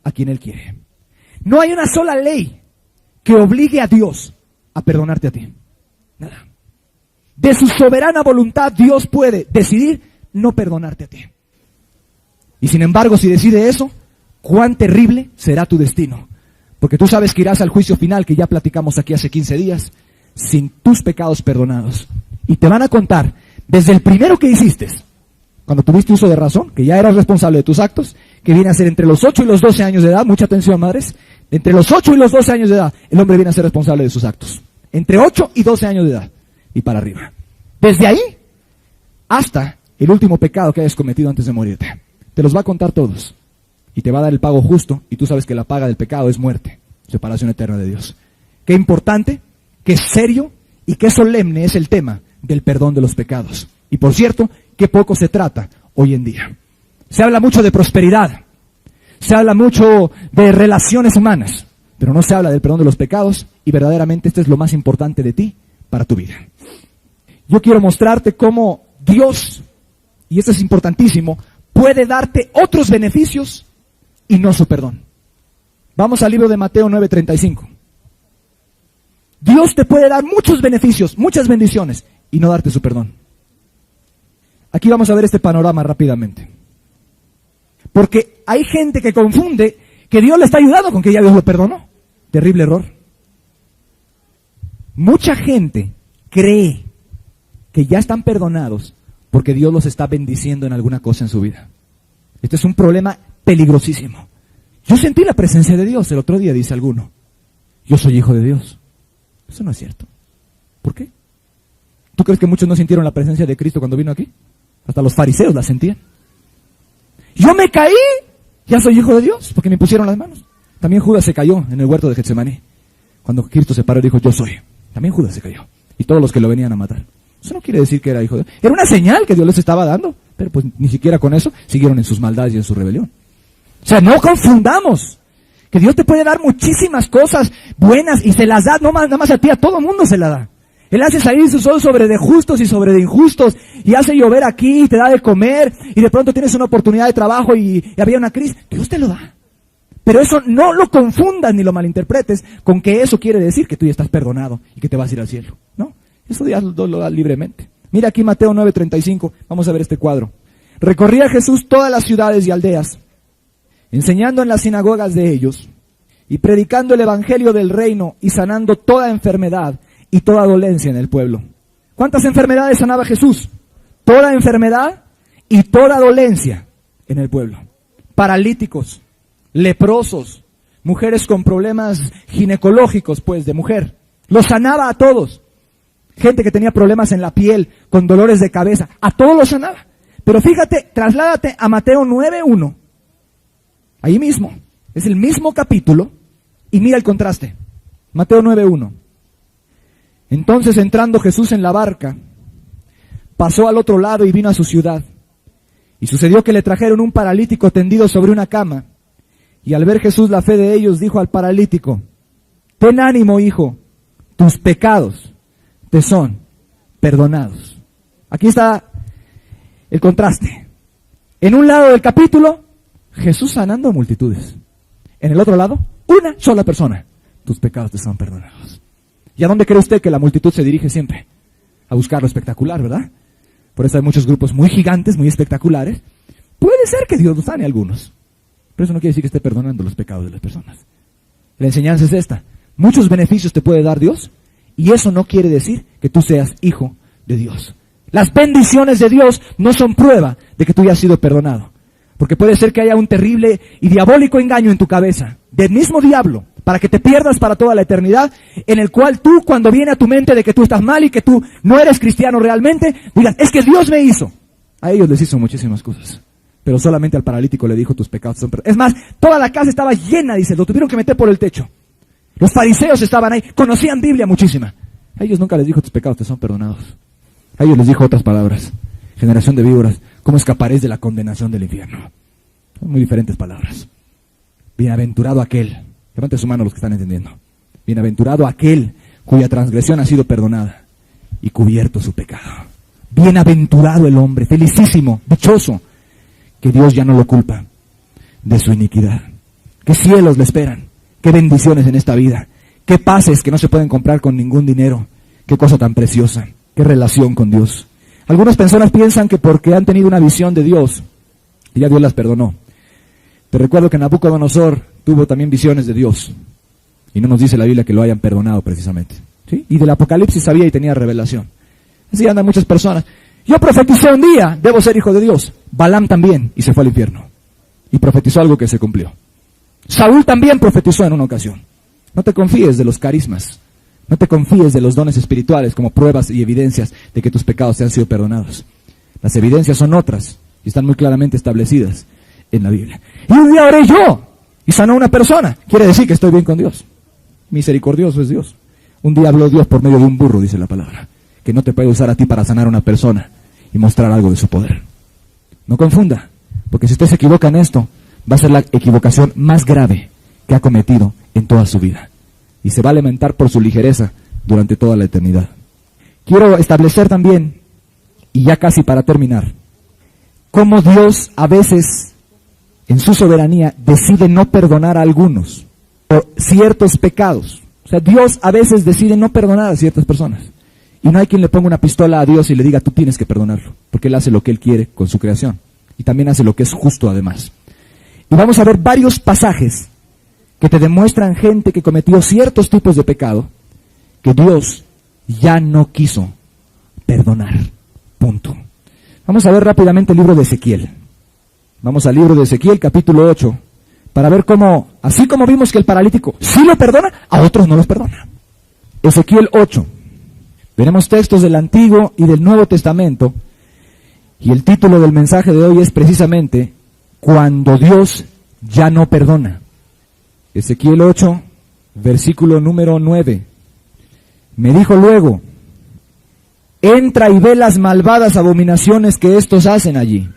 a quien Él quiere. No hay una sola ley que obligue a Dios a perdonarte a ti. Nada. De su soberana voluntad Dios puede decidir no perdonarte a ti. Y sin embargo, si decide eso, cuán terrible será tu destino. Porque tú sabes que irás al juicio final que ya platicamos aquí hace 15 días, sin tus pecados perdonados. Y te van a contar desde el primero que hiciste, cuando tuviste uso de razón, que ya eras responsable de tus actos, que viene a ser entre los 8 y los 12 años de edad, mucha atención madres, entre los 8 y los 12 años de edad, el hombre viene a ser responsable de sus actos. Entre 8 y 12 años de edad, y para arriba. Desde ahí, hasta el último pecado que hayas cometido antes de morirte. Te los va a contar todos. Y te va a dar el pago justo, y tú sabes que la paga del pecado es muerte, separación eterna de Dios. Qué importante, qué serio y qué solemne es el tema del perdón de los pecados. Y por cierto, qué poco se trata hoy en día. Se habla mucho de prosperidad, se habla mucho de relaciones humanas, pero no se habla del perdón de los pecados, y verdaderamente esto es lo más importante de ti para tu vida. Yo quiero mostrarte cómo Dios, y esto es importantísimo, puede darte otros beneficios y no su perdón. Vamos al libro de Mateo 9:35. Dios te puede dar muchos beneficios, muchas bendiciones, y no darte su perdón. Aquí vamos a ver este panorama rápidamente. Porque hay gente que confunde que Dios le está ayudando con que ya Dios lo perdonó. Terrible error. Mucha gente cree que ya están perdonados porque Dios los está bendiciendo en alguna cosa en su vida. Este es un problema peligrosísimo. Yo sentí la presencia de Dios el otro día, dice alguno. Yo soy hijo de Dios. Eso no es cierto. ¿Por qué? ¿Tú crees que muchos no sintieron la presencia de Cristo cuando vino aquí? Hasta los fariseos la sentían. Yo me caí, ya soy hijo de Dios, porque me pusieron las manos. También Judas se cayó en el huerto de Getsemaní. Cuando Cristo se paró y dijo, yo soy. También Judas se cayó. Y todos los que lo venían a matar. Eso no quiere decir que era hijo de Dios. Era una señal que Dios les estaba dando. Pero pues ni siquiera con eso siguieron en sus maldades y en su rebelión. O sea, no confundamos. Que Dios te puede dar muchísimas cosas buenas y se las da, no más, nada más a ti, a todo mundo se la da. Él hace salir su sol sobre de justos y sobre de injustos, y hace llover aquí, y te da de comer, y de pronto tienes una oportunidad de trabajo y había una crisis. Dios te lo da. Pero eso no lo confundas ni lo malinterpretes con que eso quiere decir que tú ya estás perdonado y que te vas a ir al cielo. No, eso Dios lo da libremente. Mira aquí Mateo 9:35, vamos a ver este cuadro. Recorría Jesús todas las ciudades y aldeas, enseñando en las sinagogas de ellos, y predicando el evangelio del reino y sanando toda enfermedad y toda dolencia en el pueblo. ¿Cuántas enfermedades sanaba Jesús? Toda enfermedad y toda dolencia en el pueblo. Paralíticos, leprosos, mujeres con problemas ginecológicos, pues, de mujer. Los sanaba a todos. Gente que tenía problemas en la piel, con dolores de cabeza, a todos los sanaba. Pero fíjate, trasládate a Mateo 9:1. Ahí mismo, es el mismo capítulo, y mira el contraste. Mateo 9:1. Entonces, entrando Jesús en la barca, pasó al otro lado y vino a su ciudad. Y sucedió que le trajeron un paralítico tendido sobre una cama. Y al ver Jesús la fe de ellos, dijo al paralítico, ten ánimo, hijo, tus pecados te son perdonados. Aquí está el contraste. En un lado del capítulo, Jesús sanando multitudes. En el otro lado, una sola persona. Tus pecados te son perdonados. ¿Y a dónde cree usted que la multitud se dirige siempre? A buscar lo espectacular, ¿verdad? Por eso hay muchos grupos muy gigantes, muy espectaculares. Puede ser que Dios los sane a algunos, pero eso no quiere decir que esté perdonando los pecados de las personas. La enseñanza es esta. Muchos beneficios te puede dar Dios, y eso no quiere decir que tú seas hijo de Dios. Las bendiciones de Dios no son prueba de que tú ya has sido perdonado. Porque puede ser que haya un terrible y diabólico engaño en tu cabeza, del mismo diablo, para que te pierdas para toda la eternidad, en el cual tú, cuando viene a tu mente de que tú estás mal y que tú no eres cristiano realmente, digas, es que Dios me hizo. A ellos les hizo muchísimas cosas, pero solamente al paralítico le dijo, tus pecados son perdonados. Es más, toda la casa estaba llena, dice, lo tuvieron que meter por el techo. Los fariseos estaban ahí, conocían Biblia muchísima. A ellos nunca les dijo, tus pecados te son perdonados. A ellos les dijo otras palabras. Generación de víboras, ¿cómo escaparéis de la condenación del infierno? Son muy diferentes palabras. Bienaventurado aquel, levante su mano los que están entendiendo. Bienaventurado aquel cuya transgresión ha sido perdonada y cubierto su pecado. Bienaventurado el hombre, felicísimo, dichoso, que Dios ya no lo culpa de su iniquidad. Qué cielos le esperan, qué bendiciones en esta vida, qué paces que no se pueden comprar con ningún dinero, qué cosa tan preciosa, qué relación con Dios. Algunas personas piensan que porque han tenido una visión de Dios, ya Dios las perdonó. Te recuerdo que Nabucodonosor tuvo también visiones de Dios, y no nos dice la Biblia que lo hayan perdonado precisamente, ¿sí? Y del Apocalipsis sabía y tenía revelación. Así andan muchas personas. Yo profeticé un día, debo ser hijo de Dios. Balaam también, y se fue al infierno. Y profetizó algo que se cumplió. Saúl también profetizó en una ocasión. No te confíes de los carismas. No te confíes de los dones espirituales como pruebas y evidencias de que tus pecados te han sido perdonados. Las evidencias son otras y están muy claramente establecidas en la Biblia. Y un día oré yo y sanó a una persona. Quiere decir que estoy bien con Dios. Misericordioso es Dios. Un día habló Dios por medio de un burro, dice la palabra, que no te puede usar a ti para sanar a una persona y mostrar algo de su poder. No confunda, porque si usted se equivoca en esto, va a ser la equivocación más grave que ha cometido en toda su vida. Y se va a lamentar por su ligereza durante toda la eternidad. Quiero establecer también, y ya casi para terminar, cómo Dios a veces, en su soberanía, decide no perdonar a algunos por ciertos pecados. O sea, Dios a veces decide no perdonar a ciertas personas. Y no hay quien le ponga una pistola a Dios y le diga, tú tienes que perdonarlo, porque Él hace lo que Él quiere con su creación. Y también hace lo que es justo además. Y vamos a ver varios pasajes que te demuestran gente que cometió ciertos tipos de pecado que Dios ya no quiso perdonar. Punto. Vamos a ver rápidamente el libro de Ezequiel. Vamos al libro de Ezequiel, capítulo 8, para ver cómo, así como vimos que el paralítico sí lo perdona, a otros no los perdona. Ezequiel 8. Tenemos textos del Antiguo y del Nuevo Testamento, y el título del mensaje de hoy es precisamente Cuando Dios ya no perdona. Ezequiel 8, versículo número 9. Me dijo luego, entra y ve las malvadas abominaciones que estos hacen allí.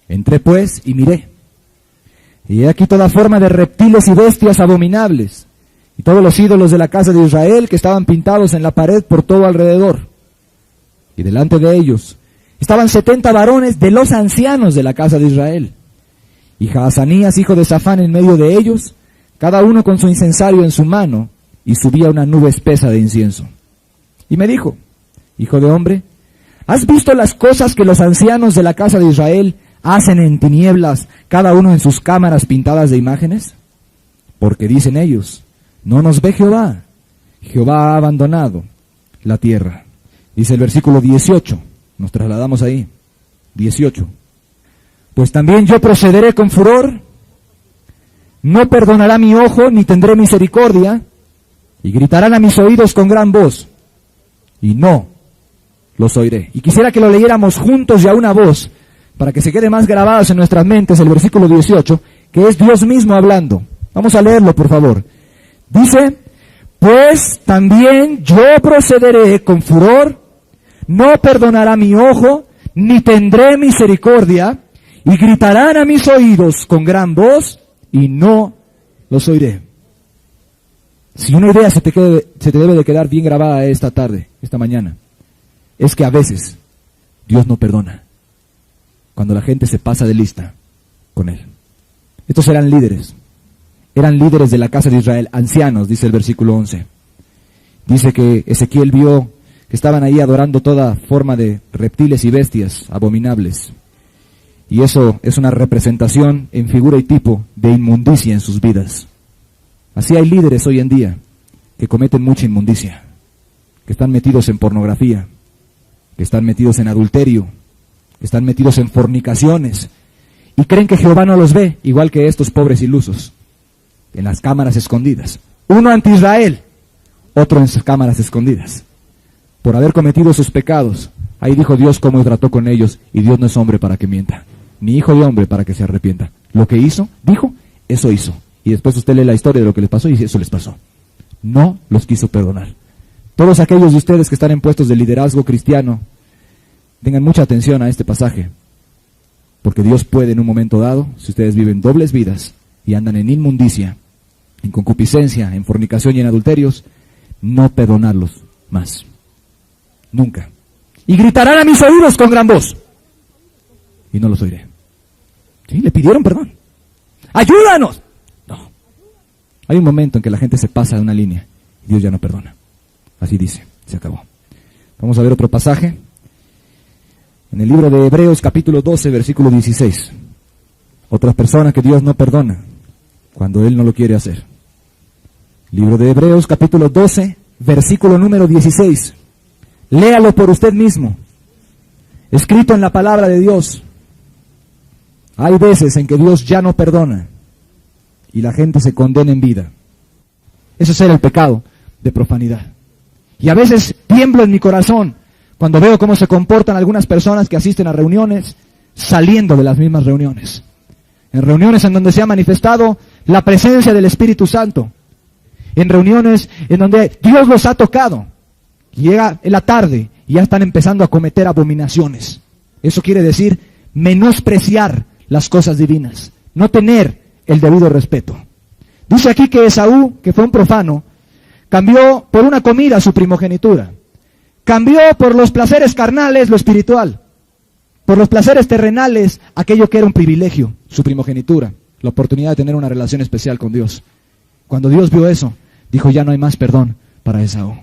Entré pues y miré, y he aquí toda forma de reptiles y bestias abominables, y todos los ídolos de la casa de Israel que estaban pintados en la pared por todo alrededor. Y delante de ellos estaban 70 varones de los ancianos de la casa de Israel. Y Jaazanías, hijo de Safán, en medio de ellos, cada uno con su incensario en su mano, y subía una nube espesa de incienso. Y me dijo, hijo de hombre, ¿has visto las cosas que los ancianos de la casa de Israel hacen en tinieblas, cada uno en sus cámaras pintadas de imágenes? Porque dicen ellos, no nos ve Jehová, Jehová ha abandonado la tierra. Dice el versículo 18, nos trasladamos ahí, 18. Pues también yo procederé con furor, no perdonará mi ojo, ni tendré misericordia, y gritarán a mis oídos con gran voz, y no los oiré. Y quisiera que lo leyéramos juntos y a una voz, para que se quede más grabadas en nuestras mentes el versículo 18, que es Dios mismo hablando. Vamos a leerlo, por favor. Dice, pues también yo procederé con furor, no perdonará mi ojo, ni tendré misericordia, y gritarán a mis oídos con gran voz, y no los oiré. Si una idea se te debe de quedar bien grabada esta tarde, esta mañana, es que a veces Dios no perdona cuando la gente se pasa de lista con Él. Estos eran líderes de la casa de Israel, ancianos, dice el versículo 11. Dice que Ezequiel vio que estaban ahí adorando toda forma de reptiles y bestias abominables. Y eso es una representación en figura y tipo de inmundicia en sus vidas. Así hay líderes hoy en día que cometen mucha inmundicia, que están metidos en pornografía, que están metidos en adulterio, que están metidos en fornicaciones, y creen que Jehová no los ve, igual que estos pobres ilusos, en las cámaras escondidas. Uno ante Israel, otro en sus cámaras escondidas. Por haber cometido sus pecados, ahí dijo Dios cómo trató con ellos, y Dios no es hombre para que mienta, ni hijo de hombre para que se arrepienta. Lo que hizo, dijo, eso hizo. Y después usted lee la historia de lo que les pasó y eso les pasó. No los quiso perdonar. Todos aquellos de ustedes que están en puestos de liderazgo cristiano, tengan mucha atención a este pasaje, porque Dios puede en un momento dado, si ustedes viven dobles vidas y andan en inmundicia, en concupiscencia, en fornicación y en adulterios, no perdonarlos más. Nunca. Y gritarán a mis oídos con gran voz, y no los oiré. ¿Sí? Le pidieron perdón. ¡Ayúdanos! No. Hay un momento en que la gente se pasa de una línea y Dios ya no perdona. Así dice, se acabó. Vamos a ver otro pasaje. En el libro de Hebreos capítulo 12, versículo 16. Otras personas que Dios no perdona cuando Él no lo quiere hacer. Libro de Hebreos capítulo 12, versículo número 16. Léalo por usted mismo. Escrito en la palabra de Dios. Hay veces en que Dios ya no perdona y la gente se condena en vida. Eso es el pecado de profanidad. Y a veces tiemblo en mi corazón cuando veo cómo se comportan algunas personas que asisten a reuniones saliendo de las mismas reuniones. En reuniones en donde se ha manifestado la presencia del Espíritu Santo. En reuniones en donde Dios los ha tocado. Llega en la tarde y ya están empezando a cometer abominaciones. Eso quiere decir menospreciar las cosas divinas, no tener el debido respeto. Dice aquí que Esaú, que fue un profano, cambió por una comida su primogenitura. Cambió por los placeres carnales lo espiritual. Por los placeres terrenales aquello que era un privilegio, su primogenitura, la oportunidad de tener una relación especial con Dios. Cuando Dios vio eso, dijo ya no hay más perdón para Esaú.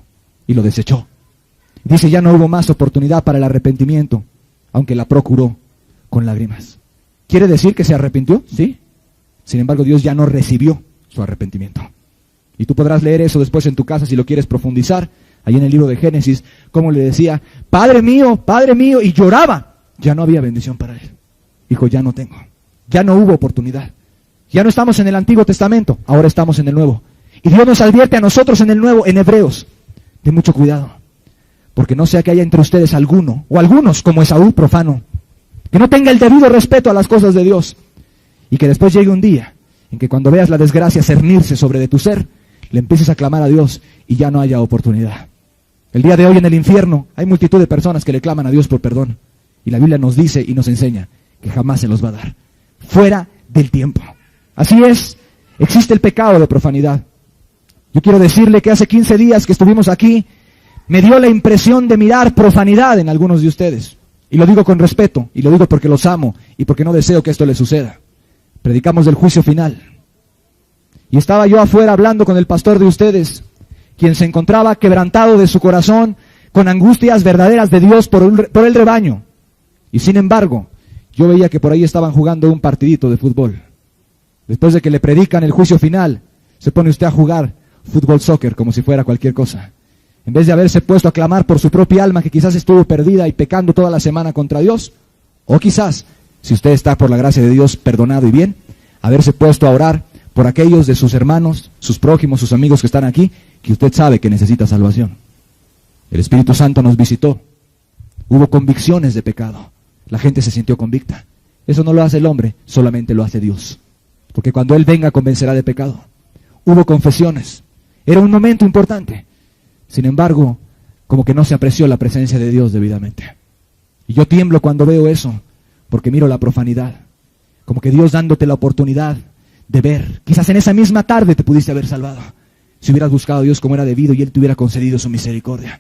Y lo desechó. Dice ya no hubo más oportunidad para el arrepentimiento, aunque la procuró con lágrimas. ¿Quiere decir que se arrepintió? Sí. Sin embargo, Dios ya no recibió su arrepentimiento. Y tú podrás leer eso después en tu casa si lo quieres profundizar. Ahí en el libro de Génesis, como le decía, Padre mío, y lloraba. Ya no había bendición para él. Dijo, ya no tengo. Ya no hubo oportunidad. Ya no estamos en el Antiguo Testamento, ahora estamos en el Nuevo. Y Dios nos advierte a nosotros en el Nuevo, en Hebreos, de mucho cuidado. porque no sea que haya entre ustedes alguno, o algunos como Esaú, profano, que no tenga el debido respeto a las cosas de Dios, y que después llegue un día en que cuando veas la desgracia cernirse sobre de tu ser, le empieces a clamar a Dios y ya no haya oportunidad. El día de hoy en el infierno hay multitud de personas que le claman a Dios por perdón, y la Biblia nos dice y nos enseña que jamás se los va a dar, fuera del tiempo. Así es, existe el pecado de profanidad. Yo quiero decirle que hace 15 días que estuvimos aquí, me dio la impresión de mirar profanidad en algunos de ustedes. Y lo digo con respeto, y lo digo porque los amo, y porque no deseo que esto les suceda. Predicamos del juicio final. Y estaba yo afuera hablando con el pastor de ustedes, quien se encontraba quebrantado de su corazón, con angustias verdaderas de Dios por el rebaño. Y sin embargo, yo veía que por ahí estaban jugando un partidito de fútbol. Después de que le predican el juicio final, se pone usted a jugar fútbol soccer como si fuera cualquier cosa. En vez de haberse puesto a clamar por su propia alma que quizás estuvo perdida y pecando toda la semana contra Dios, o quizás, si usted está por la gracia de Dios perdonado y bien, haberse puesto a orar por aquellos de sus hermanos, sus prójimos, sus amigos que están aquí, que usted sabe que necesita salvación. El Espíritu Santo nos visitó. Hubo convicciones de pecado. La gente se sintió convicta. Eso no lo hace el hombre, solamente lo hace Dios. Porque cuando Él venga convencerá de pecado. Hubo confesiones. Era un momento importante. Sin embargo, como que no se apreció la presencia de Dios debidamente. Y yo tiemblo cuando veo eso, porque miro la profanidad. Como que Dios dándote la oportunidad de ver. Quizás en esa misma tarde te pudiste haber salvado. Si hubieras buscado a Dios como era debido y Él te hubiera concedido su misericordia.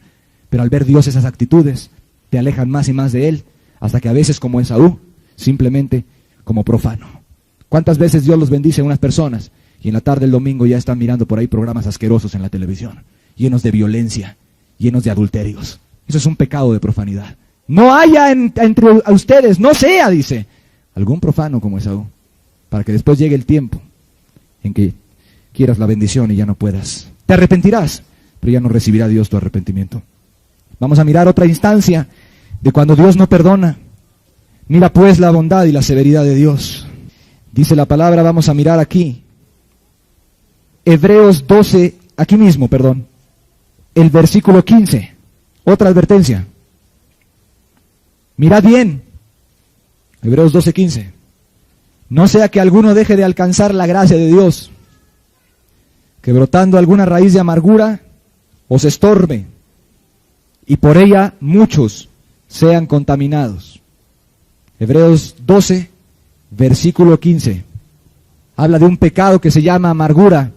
Pero al ver Dios esas actitudes, te alejan más y más de Él, hasta que a veces como Esaú, simplemente como profano. ¿Cuántas veces Dios los bendice a unas personas y en la tarde del domingo ya están mirando por ahí programas asquerosos en la televisión, llenos de violencia, llenos de adulterios? Eso es un pecado de profanidad. No haya entre ustedes, no sea, dice, algún profano como Esaú, para que después llegue el tiempo en que quieras la bendición y ya no puedas. Te arrepentirás, pero ya no recibirá Dios tu arrepentimiento. Vamos a mirar otra instancia de cuando Dios no perdona. Mira pues la bondad y la severidad de Dios. Dice la palabra, vamos a mirar aquí. Hebreos 12, aquí mismo, perdón. El versículo 15. Otra advertencia. Mirad bien. Hebreos 12, 15. No sea que alguno deje de alcanzar la gracia de Dios, que brotando alguna raíz de amargura os estorbe, y por ella muchos sean contaminados. Hebreos 12, versículo 15. Habla de un pecado que se llama amargura,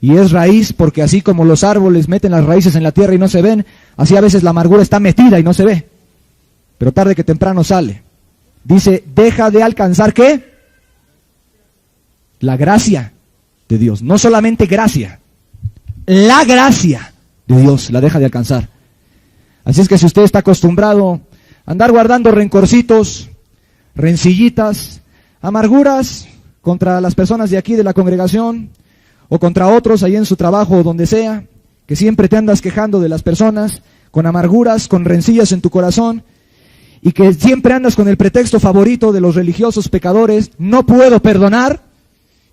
y es raíz porque así como los árboles meten las raíces en la tierra y no se ven, así a veces la amargura está metida y no se ve, pero tarde que temprano sale. Dice, deja de alcanzar, ¿qué? La gracia de Dios. No solamente gracia, la gracia de Dios la deja de alcanzar. Así es que si usted está acostumbrado a andar guardando rencorcitos, rencillitas, amarguras contra las personas de aquí de la congregación, o contra otros ahí en su trabajo o donde sea, que siempre te andas quejando de las personas, con amarguras, con rencillas en tu corazón, y que siempre andas con el pretexto favorito de los religiosos pecadores, no puedo perdonar,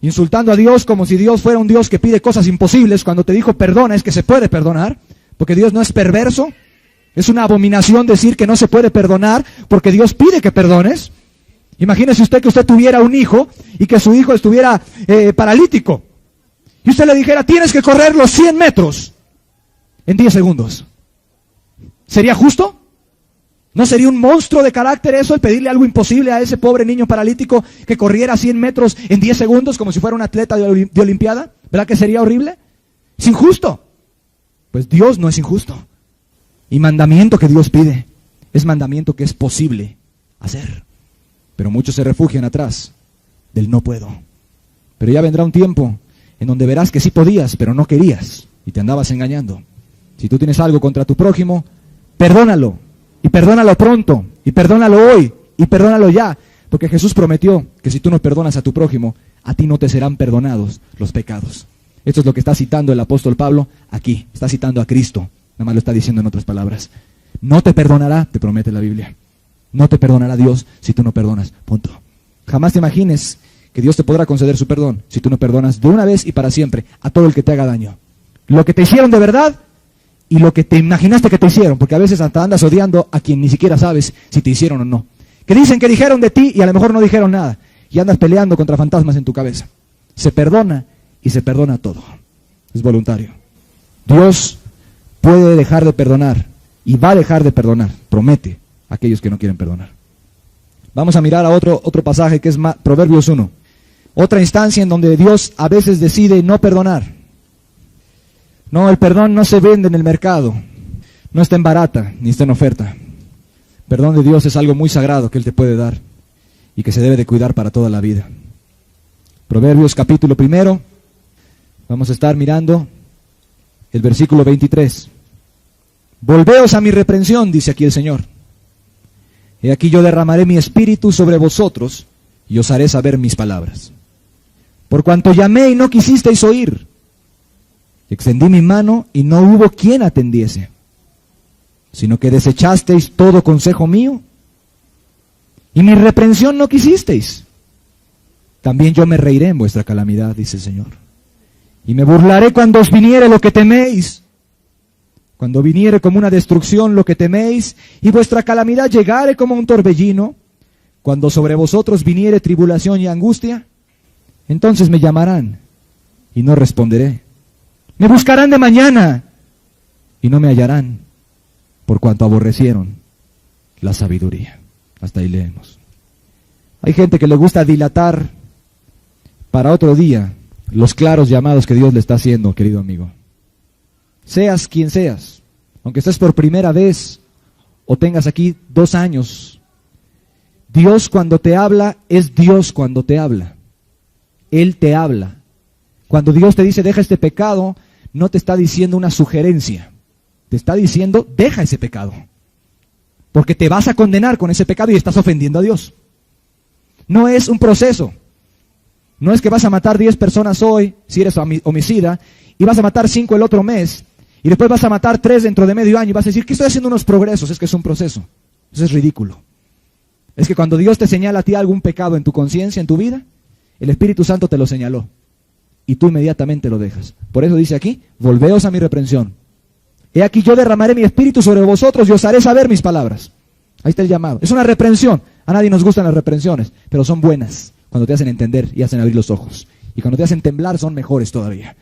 insultando a Dios como si Dios fuera un Dios que pide cosas imposibles. Cuando te dijo perdona es que se puede perdonar, porque Dios no es perverso. Es una abominación decir que no se puede perdonar, porque Dios pide que perdones. Imagínese usted que usted tuviera un hijo y que su hijo estuviera paralítico, y usted le dijera, tienes que correr los 100 metros en 10 segundos. ¿Sería justo? ¿No sería un monstruo de carácter eso, el pedirle algo imposible a ese pobre niño paralítico que corriera 100 metros en 10 segundos como si fuera un atleta de Olimpiada? ¿Verdad que sería horrible? Es injusto. Pues Dios no es injusto. Y mandamiento que Dios pide es mandamiento que es posible hacer. Pero muchos se refugian atrás del no puedo. Pero ya vendrá un tiempo en donde verás que sí podías, pero no querías y te andabas engañando. Si tú tienes algo contra tu prójimo, perdónalo. Y perdónalo pronto, y perdónalo hoy, y perdónalo ya. Porque Jesús prometió que si tú no perdonas a tu prójimo, a ti no te serán perdonados los pecados. Esto es lo que está citando el apóstol Pablo aquí. Está citando a Cristo. Nada más lo está diciendo en otras palabras. No te perdonará, te promete la Biblia. No te perdonará Dios si tú no perdonas. Punto. Jamás te imagines que Dios te podrá conceder su perdón si tú no perdonas de una vez y para siempre a todo el que te haga daño. Lo que te hicieron de verdad, y lo que te imaginaste que te hicieron, porque a veces hasta andas odiando a quien ni siquiera sabes si te hicieron o no. Que dicen que dijeron de ti y a lo mejor no dijeron nada, y andas peleando contra fantasmas en tu cabeza. Se perdona y se perdona todo. Es voluntario. Dios puede dejar de perdonar y va a dejar de perdonar, promete, a aquellos que no quieren perdonar. Vamos a mirar a otro pasaje que es Proverbios 1. Otra instancia en donde Dios a veces decide no perdonar. No, el perdón no se vende en el mercado, no está en barata, ni está en oferta. El perdón de Dios es algo muy sagrado que Él te puede dar y que se debe de cuidar para toda la vida. Proverbios capítulo 1, vamos a estar mirando el versículo 23. Volveos a mi reprensión, dice aquí el Señor. He aquí yo derramaré mi espíritu sobre vosotros y os haré saber mis palabras. Por cuanto llamé y no quisisteis oír, extendí mi mano y no hubo quien atendiese, sino que desechasteis todo consejo mío, y mi reprensión no quisisteis. También yo me reiré en vuestra calamidad, dice el Señor, y me burlaré cuando os viniere lo que teméis, cuando viniere como una destrucción lo que teméis, y vuestra calamidad llegare como un torbellino, cuando sobre vosotros viniere tribulación y angustia, entonces me llamarán y no responderé. Me buscarán de mañana y no me hallarán, por cuanto aborrecieron la sabiduría. Hasta ahí leemos. Hay gente que le gusta dilatar para otro día los claros llamados que Dios le está haciendo, querido amigo. Seas quien seas, aunque estés por primera vez o tengas aquí 2 años, Dios cuando te habla es Dios cuando te habla. Él te habla. Cuando Dios te dice deja este pecado, no te está diciendo una sugerencia, te está diciendo deja ese pecado, porque te vas a condenar con ese pecado y estás ofendiendo a Dios. No es un proceso, no es que vas a matar 10 personas hoy, si eres homicida, y vas a matar 5 el otro mes, y después vas a matar 3 dentro de medio año, y vas a decir que estoy haciendo unos progresos. Es que es un proceso. Eso es ridículo. Es que cuando Dios te señala a ti algún pecado en tu conciencia, en tu vida, el Espíritu Santo te lo señaló, y tú inmediatamente lo dejas. Por eso dice aquí, volveos a mi reprensión. He aquí yo derramaré mi espíritu sobre vosotros y os haré saber mis palabras. Ahí está el llamado. Es una reprensión. A nadie nos gustan las reprensiones, pero son buenas cuando te hacen entender y hacen abrir los ojos. Y cuando te hacen temblar son mejores todavía.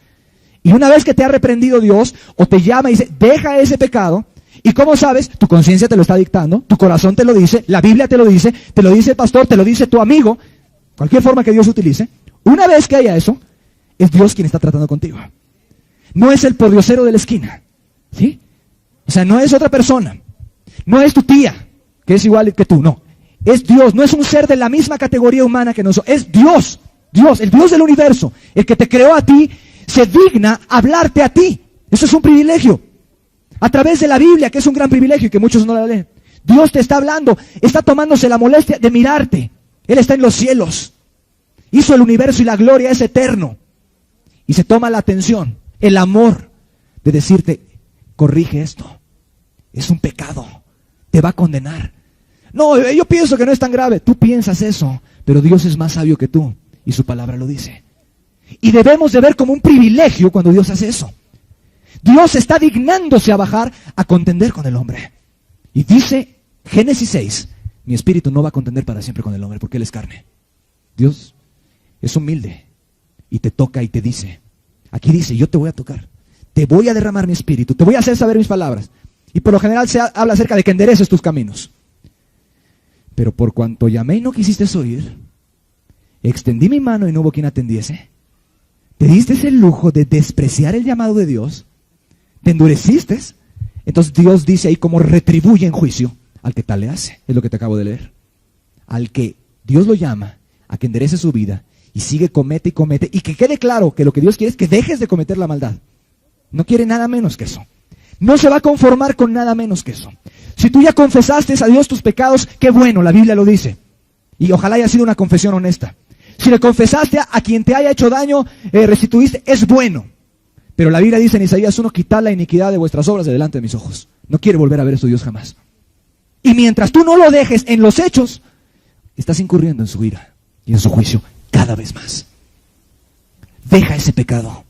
Y una vez que te ha reprendido Dios, o te llama y dice, deja ese pecado, y ¿cómo sabes? Tu conciencia te lo está dictando, tu corazón te lo dice, la Biblia te lo dice el pastor, te lo dice tu amigo, cualquier forma que Dios utilice. Una vez que haya eso, es Dios quien está tratando contigo. No es el pordiosero de la esquina, ¿sí? O sea, no es otra persona, no es tu tía, que es igual que tú, no. Es Dios, no es un ser de la misma categoría humana que nosotros, es Dios, el Dios del universo, el que te creó a ti, se digna hablarte a ti. Eso es un privilegio. A través de la Biblia, que es un gran privilegio y que muchos no la leen. Dios te está hablando, está tomándose la molestia de mirarte. Él está en los cielos. Hizo el universo y la gloria es eterno. Y se toma la atención, el amor de decirte, corrige esto. Es un pecado, te va a condenar. No, yo pienso que no es tan grave. Tú piensas eso, pero Dios es más sabio que tú y su palabra lo dice. Y debemos de ver como un privilegio cuando Dios hace eso. Dios está dignándose a bajar a contender con el hombre. Y dice Génesis 6, mi espíritu no va a contender para siempre con el hombre porque él es carne. Dios es humilde y te toca y te dice, aquí dice, yo te voy a tocar, te voy a derramar mi espíritu, te voy a hacer saber mis palabras. Y por lo general se habla acerca de que endereces tus caminos. Pero por cuanto llamé y no quisiste oír, extendí mi mano y no hubo quien atendiese, te diste el lujo de despreciar el llamado de Dios, te endureciste. Entonces Dios dice ahí cómo retribuye en juicio al que tal le hace. Es lo que te acabo de leer. Al que Dios lo llama a que enderece su vida y sigue, comete y comete, y que quede claro que lo que Dios quiere es que dejes de cometer la maldad. No quiere nada menos que eso. No se va a conformar con nada menos que eso. Si tú ya confesaste a Dios tus pecados, qué bueno, la Biblia lo dice. Y ojalá haya sido una confesión honesta. Si le confesaste a quien te haya hecho daño, restituiste, es bueno. Pero la Biblia dice en Isaías 1, quitad la iniquidad de vuestras obras de delante de mis ojos. No quiere volver a ver eso Dios jamás. Y mientras tú no lo dejes en los hechos, estás incurriendo en su ira y en su juicio cada vez más. Deja ese pecado.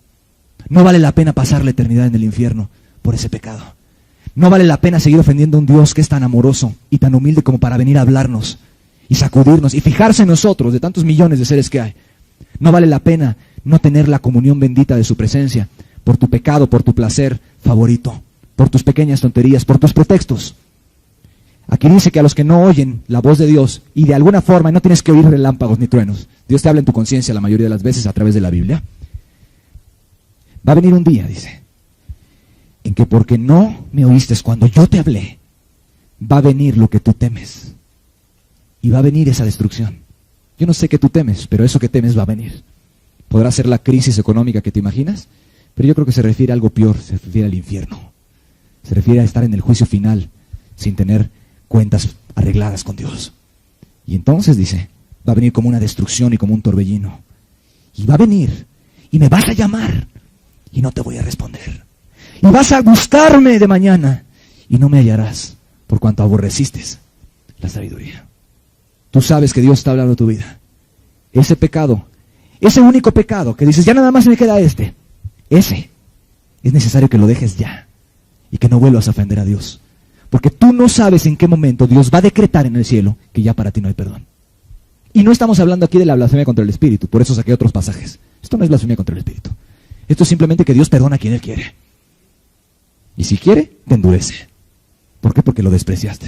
No vale la pena pasar la eternidad en el infierno por ese pecado. No vale la pena seguir ofendiendo a un Dios que es tan amoroso y tan humilde como para venir a hablarnos y sacudirnos y fijarse en nosotros, de tantos millones de seres que hay. No vale la pena no tener la comunión bendita de su presencia por tu pecado, por tu placer favorito, por tus pequeñas tonterías, por tus pretextos. Aquí dice que a los que no oyen la voz de Dios, y de alguna forma, y no tienes que oír relámpagos ni truenos, Dios te habla en tu conciencia la mayoría de las veces a través de la Biblia. Va a venir un día, dice, en que porque no me oíste cuando yo te hablé, va a venir lo que tú temes. Y va a venir esa destrucción. Yo no sé qué tú temes, pero eso que temes va a venir. Podrá ser la crisis económica que te imaginas, pero yo creo que se refiere a algo peor, se refiere al infierno. Se refiere a estar en el juicio final, sin tener cuentas arregladas con Dios. Y entonces, dice, va a venir como una destrucción y como un torbellino. Y va a venir, y me vas a llamar, y no te voy a responder. Y vas a buscarme de mañana, y no me hallarás, por cuanto aborreciste la sabiduría. Tú sabes que Dios está hablando de tu vida. Ese pecado, ese único pecado que dices, ya nada más me queda ese es necesario que lo dejes ya, y que no vuelvas a ofender a Dios. Porque tú no sabes en qué momento Dios va a decretar en el cielo que ya para ti no hay perdón. Y no estamos hablando aquí de la blasfemia contra el Espíritu, por eso saqué otros pasajes. Esto no es blasfemia contra el Espíritu. Esto es simplemente que Dios perdona a quien Él quiere. Y si quiere, te endurece. ¿Por qué? Porque lo despreciaste.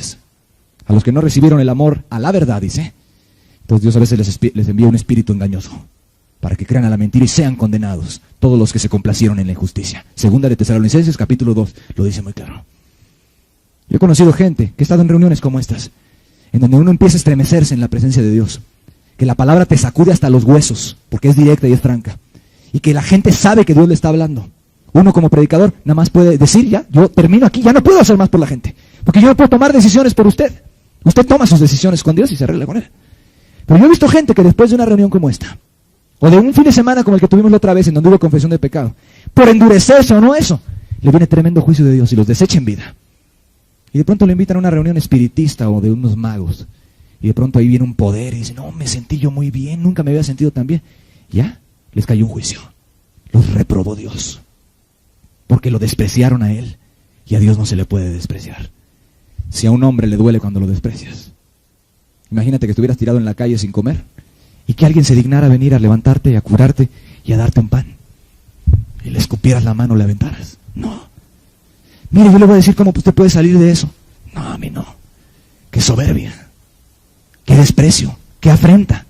A los que no recibieron el amor a la verdad, dice, pues Dios a veces les envía un espíritu engañoso, para que crean a la mentira y sean condenados todos los que se complacieron en la injusticia. Segunda de Tesalonicenses, capítulo 2, lo dice muy claro. Yo he conocido gente que ha estado en reuniones como estas, en donde uno empieza a estremecerse en la presencia de Dios, que la palabra te sacude hasta los huesos, porque es directa y es franca, y que la gente sabe que Dios le está hablando. Uno como predicador nada más puede decir, ya, yo termino aquí, ya no puedo hacer más por la gente, porque yo no puedo tomar decisiones por usted. Usted toma sus decisiones con Dios y se arregla con Él. Pero yo he visto gente que después de una reunión como esta, o de un fin de semana como el que tuvimos la otra vez, en donde hubo confesión de pecado, por endurecerse o no eso, le viene tremendo juicio de Dios y los desecha en vida. Y de pronto le invitan a una reunión espiritista o de unos magos, y de pronto ahí viene un poder y dice, no, me sentí yo muy bien, nunca me había sentido tan bien. Ya, les cayó un juicio. Los reprobó Dios, porque lo despreciaron a Él, y a Dios no se le puede despreciar. Si a un hombre le duele cuando lo desprecias, imagínate que estuvieras tirado en la calle sin comer, y que alguien se dignara a venir a levantarte y a curarte y a darte un pan, y le escupieras la mano o le aventaras. No. Mire, yo le voy a decir cómo usted puede salir de eso. No, a mí no. Qué soberbia, qué desprecio, qué afrenta.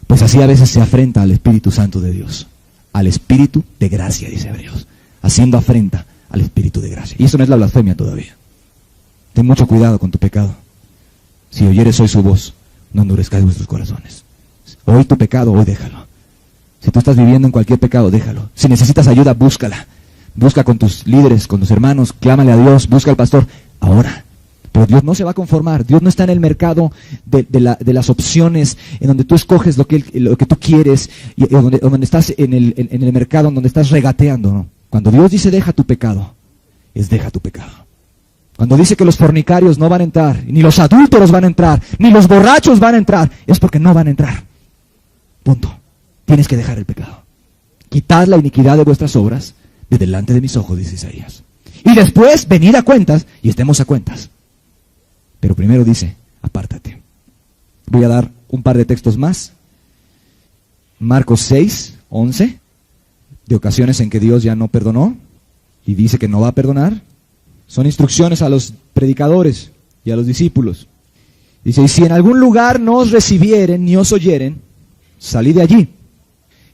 Pues así a veces se afrenta al Espíritu Santo de Dios, al Espíritu de gracia, dice Hebreos, haciendo afrenta al Espíritu de gracia. Y eso no es la blasfemia todavía. Ten mucho cuidado con tu pecado. Si oyeres hoy su voz, no endurezcáis vuestros corazones. Hoy tu pecado, hoy déjalo. Si tú estás viviendo en cualquier pecado, déjalo. Si necesitas ayuda, búscala. Busca con tus líderes, con tus hermanos, clámale a Dios, busca al pastor. Ahora. Pero Dios no se va a conformar. Dios no está en el mercado de las opciones, en donde tú escoges lo que tú quieres, y donde estás en el mercado, en donde estás regateando, ¿no? Cuando Dios dice deja tu pecado, es deja tu pecado. Cuando dice que los fornicarios no van a entrar, ni los adúlteros van a entrar, ni los borrachos van a entrar, es porque no van a entrar. Punto. Tienes que dejar el pecado. Quitad la iniquidad de vuestras obras de delante de mis ojos, dice Isaías. Y después venid a cuentas y estemos a cuentas. Pero primero dice, apártate. Voy a dar un par de textos más. Marcos 6, 11, de ocasiones en que Dios ya no perdonó y dice que no va a perdonar. Son instrucciones a los predicadores y a los discípulos. Dice, y si en algún lugar no os recibieren ni os oyeren, salid de allí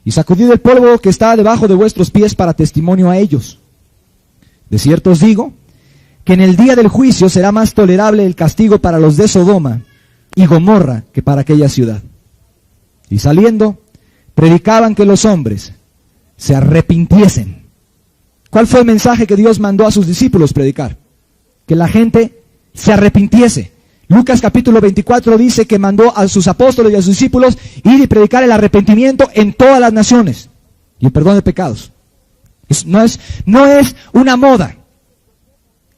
y sacudid el polvo que está debajo de vuestros pies para testimonio a ellos. De cierto os digo que en el día del juicio será más tolerable el castigo para los de Sodoma y Gomorra que para aquella ciudad. Y saliendo, predicaban que los hombres se arrepintiesen. ¿Cuál fue el mensaje que Dios mandó a sus discípulos predicar? Que la gente se arrepintiese. Lucas capítulo 24 dice que mandó a sus apóstoles y a sus discípulos ir y predicar el arrepentimiento en todas las naciones y el perdón de pecados. No es una moda.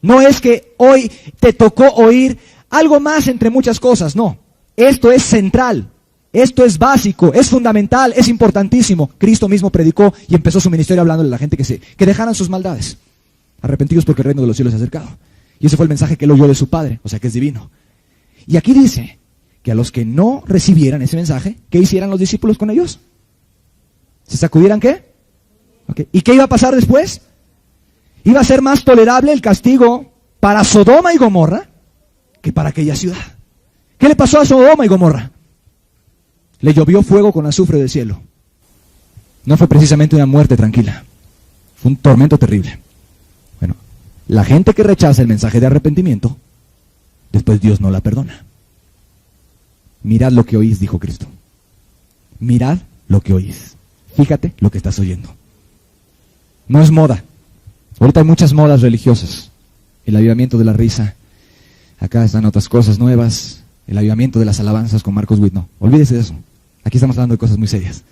No es que hoy te tocó oír algo más entre muchas cosas, no. Esto es central, esto es básico, es fundamental, es importantísimo. Cristo mismo predicó y empezó su ministerio hablándole a la gente que dejaran sus maldades. arrepentidos porque el reino de los cielos se ha acercado. Y ese fue el mensaje que él oyó de su Padre, o sea que es divino. Y aquí dice que a los que no recibieran ese mensaje, ¿qué hicieran los discípulos con ellos? ¿Se sacudieran qué? Okay. ¿Y qué iba a pasar después? Iba a ser más tolerable el castigo para Sodoma y Gomorra que para aquella ciudad. ¿Qué le pasó a Sodoma y Gomorra? Le llovió fuego con azufre del cielo. No fue precisamente una muerte tranquila. Fue un tormento terrible. Bueno, la gente que rechaza el mensaje de arrepentimiento, después Dios no la perdona. Mirad lo que oís, dijo Cristo. Mirad lo que oís. Fíjate lo que estás oyendo. No es moda. Ahorita hay muchas modas religiosas. El avivamiento de la risa. Acá están otras cosas nuevas. El avivamiento de las alabanzas con Marcos Witt. No, olvídese de eso. Aquí estamos hablando de cosas muy serias.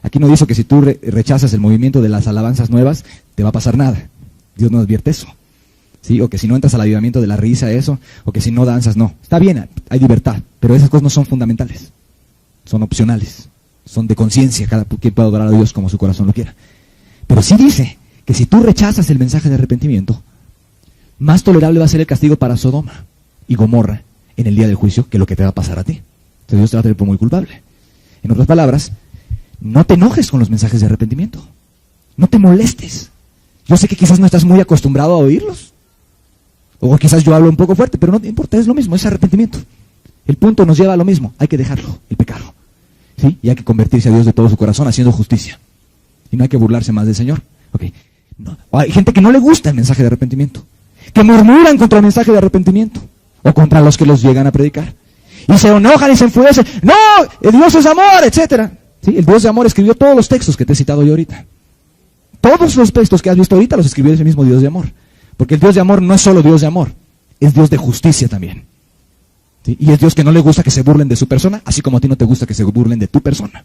Aquí no dice que si tú rechazas el movimiento de las alabanzas nuevas, te va a pasar nada. Dios no advierte eso. ¿Sí? O que si no entras al avivamiento de la risa, eso. O que si no danzas, no. Está bien, hay libertad. Pero esas cosas no son fundamentales. Son opcionales. Son de conciencia. Cada quien puede adorar a Dios como su corazón lo quiera. Pero sí dice que si tú rechazas el mensaje de arrepentimiento, más tolerable va a ser el castigo para Sodoma y Gomorra en el día del juicio que lo que te va a pasar a ti. Entonces Dios te va a tener por muy culpable. En otras palabras, no te enojes con los mensajes de arrepentimiento. No te molestes. Yo sé que quizás no estás muy acostumbrado a oírlos. O quizás yo hablo un poco fuerte, pero no te importa, es lo mismo, es arrepentimiento. El punto nos lleva a lo mismo, hay que dejarlo, el pecado. ¿Sí? Y hay que convertirse a Dios de todo su corazón haciendo justicia. Y no hay que burlarse más del Señor. Okay. No. Hay gente que no le gusta el mensaje de arrepentimiento, que murmuran contra el mensaje de arrepentimiento, o contra los que los llegan a predicar. Y se enojan y se enfurecen. ¡No! ¡El Dios es amor! Etcétera. ¿Sí? El Dios de amor escribió todos los textos que te he citado yo ahorita. Todos los textos que has visto ahorita los escribió ese mismo Dios de amor. Porque el Dios de amor no es solo Dios de amor, es Dios de justicia también. ¿Sí? Y es Dios que no le gusta que se burlen de su persona, así como a ti no te gusta que se burlen de tu persona.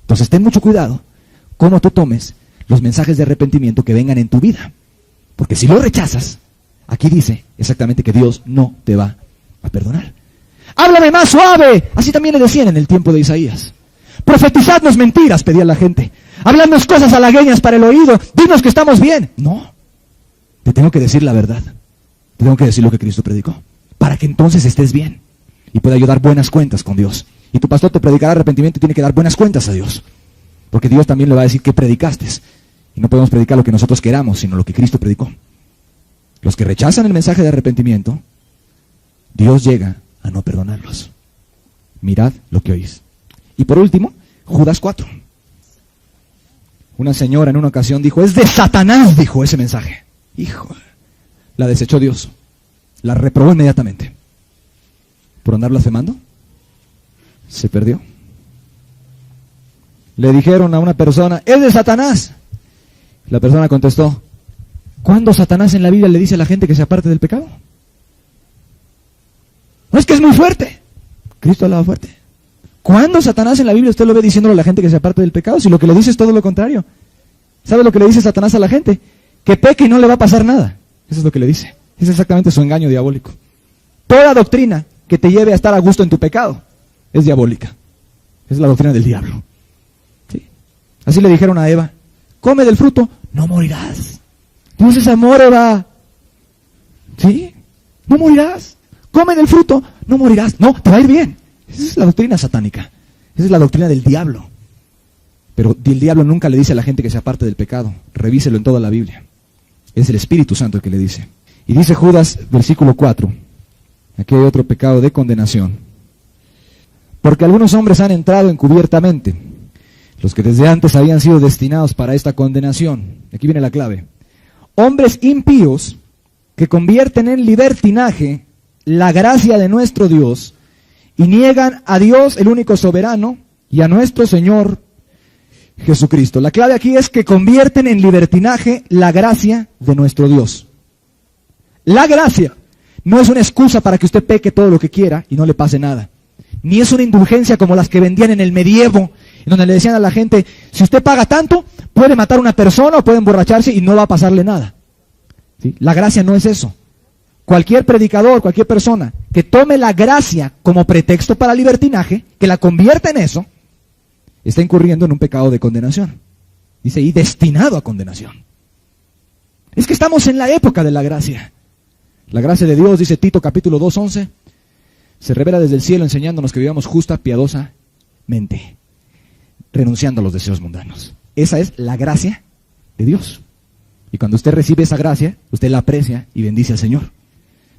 Entonces ten mucho cuidado cómo tú tomes los mensajes de arrepentimiento que vengan en tu vida. Porque si lo rechazas, aquí dice exactamente que Dios no te va a perdonar. ¡Háblame más suave! Así también le decían en el tiempo de Isaías. Profetizadnos mentiras, pedía la gente. Habladnos cosas halagüeñas para el oído. Dinos que estamos bien. No. Te tengo que decir la verdad. Te tengo que decir lo que Cristo predicó. Para que entonces estés bien. Y pueda yo dar buenas cuentas con Dios. Y tu pastor te predicará arrepentimiento y tiene que dar buenas cuentas a Dios. Porque Dios también le va a decir qué predicaste. Y no podemos predicar lo que nosotros queramos, sino lo que Cristo predicó. Los que rechazan el mensaje de arrepentimiento, Dios llega a no perdonarlos. Mirad lo que oís. Y por último, Judas 4. Una señora en una ocasión dijo, es de Satanás, dijo ese mensaje. Hijo, la desechó Dios. La reprobó inmediatamente. ¿Por andar blasfemando? Se perdió. Le dijeron a una persona, es de Satanás. La persona contestó, ¿cuándo Satanás en la Biblia le dice a la gente que se aparte del pecado? No, es que es muy fuerte. Cristo hablaba fuerte. ¿Cuándo Satanás en la Biblia usted lo ve diciéndole a la gente que se aparte del pecado? Si lo que le dice es todo lo contrario. ¿Sabe lo que le dice Satanás a la gente? Que peque y no le va a pasar nada. Eso es lo que le dice. Es exactamente su engaño diabólico. Toda doctrina que te lleve a estar a gusto en tu pecado es diabólica. Es la doctrina del diablo. ¿Sí? Así le dijeron a Eva, come del fruto, no morirás. Dios es amor, Eva. ¿Sí? No morirás. Come del fruto, no morirás. No, te va a ir bien. Esa es la doctrina satánica. Esa es la doctrina del diablo. Pero el diablo nunca le dice a la gente que se aparte del pecado. Revíselo en toda la Biblia. Es el Espíritu Santo el que le dice. Y dice Judas, versículo 4. Aquí hay otro pecado de condenación. Porque algunos hombres han entrado encubiertamente, los que desde antes habían sido destinados para esta condenación. Aquí viene la clave. Hombres impíos que convierten en libertinaje la gracia de nuestro Dios y niegan a Dios, el único soberano, y a nuestro Señor Jesucristo. La clave aquí es que convierten en libertinaje la gracia de nuestro Dios. La gracia no es una excusa para que usted peque todo lo que quiera y no le pase nada. Ni es una indulgencia como las que vendían en el medievo, en donde le decían a la gente, si usted paga tanto, puede matar a una persona o puede emborracharse y no va a pasarle nada. ¿Sí? La gracia no es eso. Cualquier predicador, cualquier persona que tome la gracia como pretexto para libertinaje, que la convierta en eso, está incurriendo en un pecado de condenación. Dice, y destinado a condenación. Es que estamos en la época de la gracia. La gracia de Dios, dice Tito capítulo 2:11, se revela desde el cielo enseñándonos que vivamos justa, piadosamente, renunciando a los deseos mundanos. Esa es la gracia de Dios. Y cuando usted recibe esa gracia, usted la aprecia y bendice al Señor.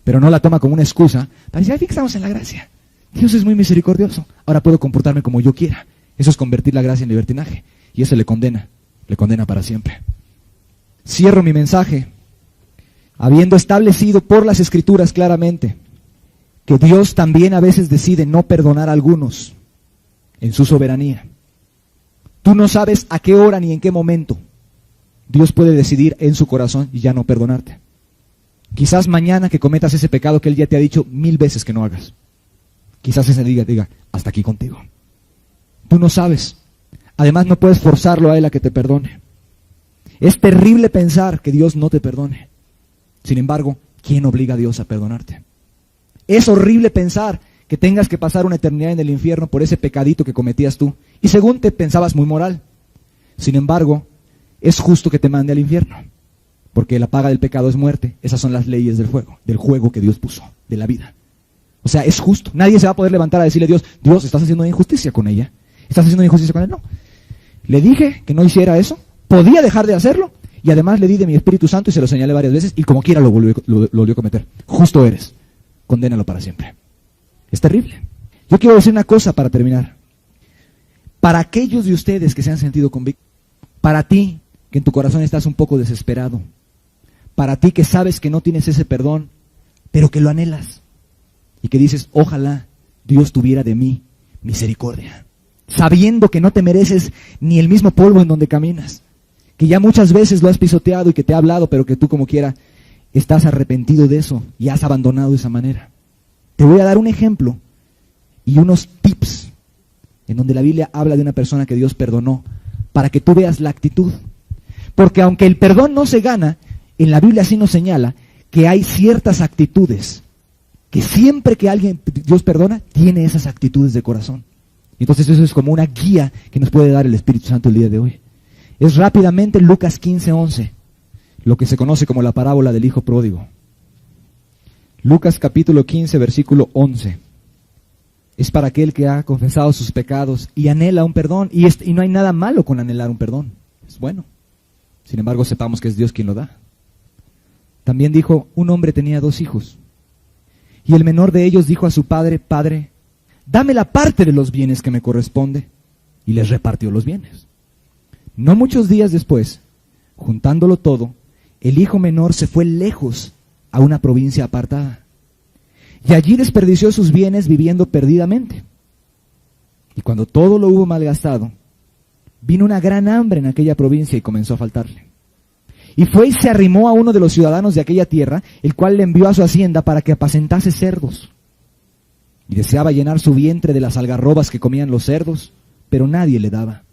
Pero no la toma como una excusa para decir, ay, estamos en la gracia. Dios es muy misericordioso. Ahora puedo comportarme como yo quiera. Eso es convertir la gracia en libertinaje. Y eso le condena para siempre. Cierro mi mensaje habiendo establecido por las Escrituras claramente que Dios también a veces decide no perdonar a algunos en su soberanía. Tú no sabes a qué hora ni en qué momento Dios puede decidir en su corazón y ya no perdonarte. Quizás mañana que cometas ese pecado que Él ya te ha dicho 1000 veces que no hagas. Quizás ese día diga, hasta aquí contigo. Tú no sabes. Además no puedes forzarlo a Él a que te perdone. Es terrible pensar que Dios no te perdone. Sin embargo, ¿quién obliga a Dios a perdonarte? Es horrible pensar que tengas que pasar una eternidad en el infierno por ese pecadito que cometías tú. Y según te pensabas muy moral. Sin embargo, es justo que te mande al infierno. Porque la paga del pecado es muerte. Esas son las leyes del juego que Dios puso, de la vida. O sea, es justo. Nadie se va a poder levantar a decirle a Dios, Dios, estás haciendo una injusticia con ella. ¿Estás haciendo una injusticia con él? No. Le dije que no hiciera eso. Podía dejar de hacerlo. Y además le di de mi Espíritu Santo y se lo señalé varias veces. Y como quiera lo volvió a cometer. Justo eres. Condénalo para siempre. Es terrible. Yo quiero decir una cosa para terminar. Para aquellos de ustedes que se han sentido convictos, para ti que en tu corazón estás un poco desesperado, para ti que sabes que no tienes ese perdón, pero que lo anhelas, y que dices, ojalá Dios tuviera de mí misericordia, sabiendo que no te mereces ni el mismo polvo en donde caminas, que ya muchas veces lo has pisoteado y que te ha hablado, pero que tú como quiera estás arrepentido de eso y has abandonado esa manera. Te voy a dar un ejemplo y unos tips en donde la Biblia habla de una persona que Dios perdonó para que tú veas la actitud. Porque aunque el perdón no se gana, en la Biblia sí nos señala que hay ciertas actitudes que siempre que alguien Dios perdona, tiene esas actitudes de corazón. Entonces eso es como una guía que nos puede dar el Espíritu Santo el día de hoy. Es rápidamente Lucas 15:11, lo que se conoce como la parábola del hijo pródigo. Lucas capítulo 15, versículo 11. Es para aquel que ha confesado sus pecados y anhela un perdón. Y no hay nada malo con anhelar un perdón. Es bueno. Sin embargo, sepamos que es Dios quien lo da. También dijo, un hombre tenía 2 hijos. Y el menor de ellos dijo a su padre, Padre, dame la parte de los bienes que me corresponde. Y les repartió los bienes. No muchos días después, juntándolo todo, el hijo menor se fue lejos a una provincia apartada. Y allí desperdició sus bienes viviendo perdidamente. Y cuando todo lo hubo malgastado, vino una gran hambre en aquella provincia y comenzó a faltarle. Y fue y se arrimó a uno de los ciudadanos de aquella tierra, el cual le envió a su hacienda para que apacentase cerdos. Y deseaba llenar su vientre de las algarrobas que comían los cerdos, pero nadie le daba.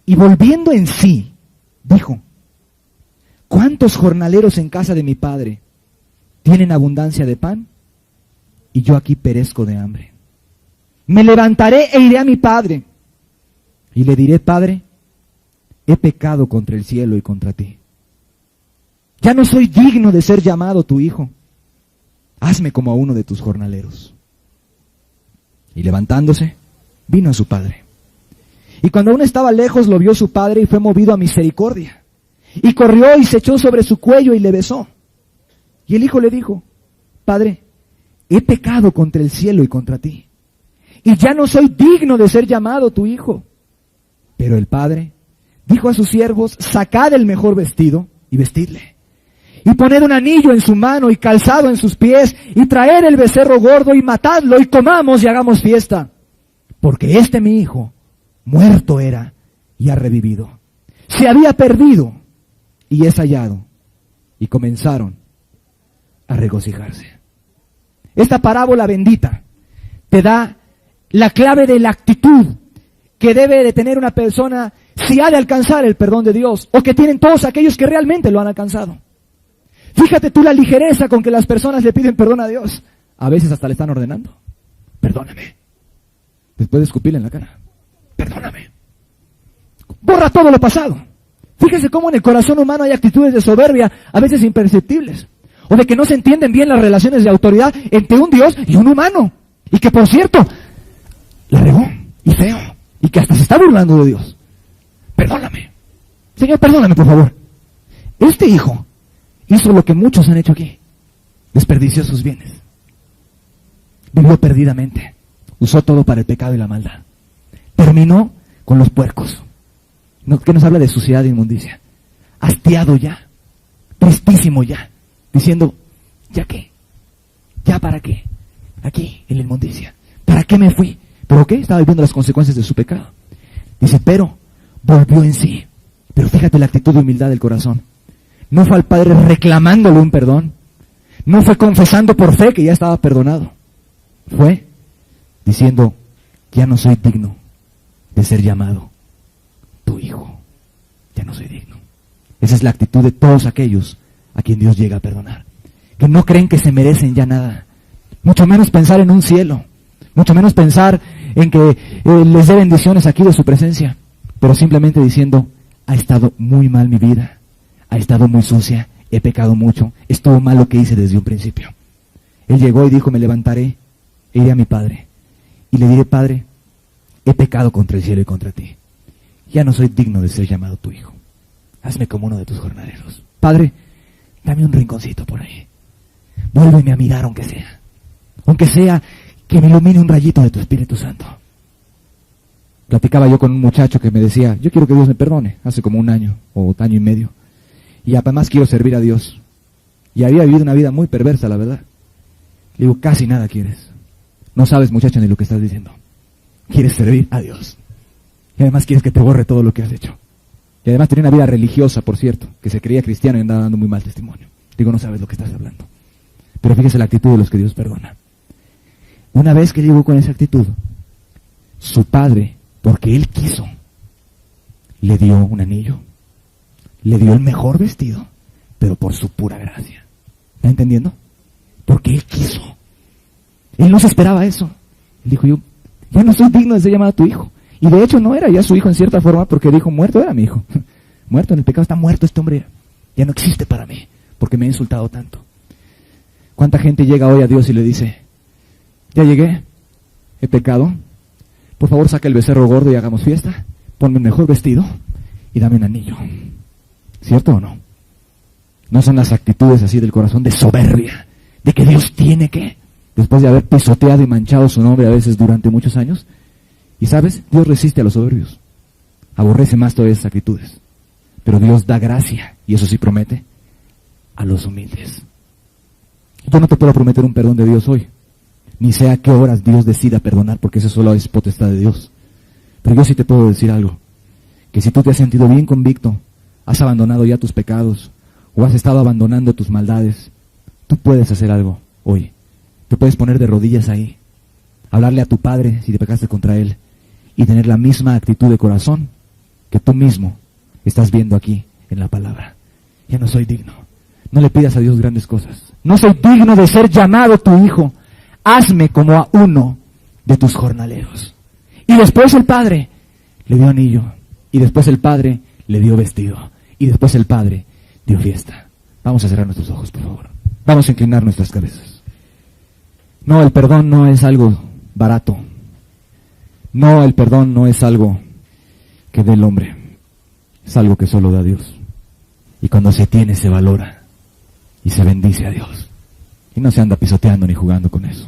Y volviendo en sí, dijo, ¿cuántos jornaleros en casa de mi padre tienen abundancia de pan? Y yo aquí perezco de hambre. Me levantaré e iré a mi padre. Y le diré, Padre, he pecado contra el cielo y contra ti. Ya no soy digno de ser llamado tu hijo. Hazme como a uno de tus jornaleros. Y levantándose, vino a su padre. Y cuando aún estaba lejos, lo vio su padre y fue movido a misericordia. Y corrió y se echó sobre su cuello y le besó. Y el hijo le dijo, Padre, he pecado contra el cielo y contra ti, y ya no soy digno de ser llamado tu hijo. Pero el padre dijo a sus siervos, sacad el mejor vestido y vestidle, y poned un anillo en su mano y calzado en sus pies, y traed el becerro gordo y matadlo, y comamos y hagamos fiesta. Porque este mi hijo, muerto era y ha revivido. Se había perdido y es hallado. Y comenzaron a regocijarse. Esta parábola bendita te da la clave de la actitud que debe de tener una persona si ha de alcanzar el perdón de Dios, o que tienen todos aquellos que realmente lo han alcanzado. Fíjate tú la ligereza con que las personas le piden perdón a Dios. A veces hasta le están ordenando, perdóname. Después de escupirle en la cara, perdóname. Borra todo lo pasado. Fíjese cómo en el corazón humano hay actitudes de soberbia, a veces imperceptibles, o de que no se entienden bien las relaciones de autoridad entre un Dios y un humano, y que por cierto, la regó, y feo, y que hasta se está burlando de Dios. Perdóname. Señor, perdóname, por favor. Este hijo hizo lo que muchos han hecho aquí. Desperdició sus bienes. Vivió perdidamente. Usó todo para el pecado y la maldad. Terminó con los puercos. Que nos habla de suciedad e inmundicia. Hastiado ya. Tristísimo ya. Diciendo, ¿ya qué? ¿Ya para qué? Aquí, en la inmundicia. ¿Para qué me fui? ¿Pero qué? Estaba viviendo las consecuencias de su pecado. Dice, pero volvió en sí. Pero fíjate la actitud de humildad del corazón. No fue al Padre reclamándole un perdón. No fue confesando por fe que ya estaba perdonado. Fue diciendo, ya no soy digno de ser llamado tu hijo. Ya no soy digno. Esa es la actitud de todos aquellos a quien Dios llega a perdonar. Que no creen que se merecen ya nada. Mucho menos pensar en un cielo. Mucho menos pensar en que les dé bendiciones aquí de su presencia. Pero simplemente diciendo, ha estado muy mal mi vida. Ha estado muy sucia. He pecado mucho. Estuvo mal lo que hice desde un principio. Él llegó y dijo, me levantaré e iré a mi padre. Y le diré, Padre, he pecado contra el cielo y contra ti. Ya no soy digno de ser llamado tu hijo. Hazme como uno de tus jornaleros. Padre, dame un rinconcito por ahí. Vuélveme a mirar aunque sea. Aunque sea que me ilumine un rayito de tu Espíritu Santo. Platicaba yo con un muchacho que me decía, yo quiero que Dios me perdone, hace como un año o año y medio. Y además quiero servir a Dios. Y había vivido una vida muy perversa, la verdad. Le digo, casi nada quieres. No sabes, muchacho, ni lo que estás diciendo. Quieres servir a Dios. Y además quieres que te borre todo lo que has hecho. Y además tenía una vida religiosa, por cierto, que se creía cristiano y andaba dando muy mal testimonio. Digo, no sabes lo que estás hablando. Pero fíjese la actitud de los que Dios perdona. Una vez que llegó con esa actitud, su padre, porque él quiso, le dio un anillo, le dio el mejor vestido, pero por su pura gracia. ¿Está entendiendo? Porque él quiso. Él no se esperaba eso. Él dijo, yo no soy digno de ser llamado tu hijo. Y de hecho no era ya su hijo en cierta forma, porque dijo, muerto era mi hijo. Muerto en el pecado, está muerto este hombre. Ya no existe para mí, porque me ha insultado tanto. ¿Cuánta gente llega hoy a Dios y le dice, ya llegué, he pecado, por favor saca el becerro gordo y hagamos fiesta, ponme un mejor vestido y dame un anillo? ¿Cierto o no? No son las actitudes así del corazón de soberbia, de que Dios tiene que, después de haber pisoteado y manchado su nombre a veces durante muchos años. Y sabes, Dios resiste a los soberbios, aborrece más todas esas actitudes, pero Dios da gracia, y eso sí promete, a los humildes. Yo no te puedo prometer un perdón de Dios hoy, ni sé a qué horas Dios decida perdonar, porque eso solo es potestad de Dios. Pero yo sí te puedo decir algo, que si tú te has sentido bien convicto, has abandonado ya tus pecados, o has estado abandonando tus maldades, tú puedes hacer algo hoy. Te puedes poner de rodillas ahí, hablarle a tu Padre si te pecaste contra Él, y tener la misma actitud de corazón que tú mismo estás viendo aquí en la palabra. Ya no soy digno. No le pidas a Dios grandes cosas. No soy digno de ser llamado tu hijo. Hazme como a uno de tus jornaleros. Y después el Padre le dio anillo. Y después el Padre le dio vestido. Y después el Padre dio fiesta. Vamos a cerrar nuestros ojos, por favor. Vamos a inclinar nuestras cabezas. No, el perdón no es algo barato. No, el perdón no es algo que dé el hombre. Es algo que solo da Dios. Y cuando se tiene, se valora. Y se bendice a Dios. Y no se anda pisoteando ni jugando con eso.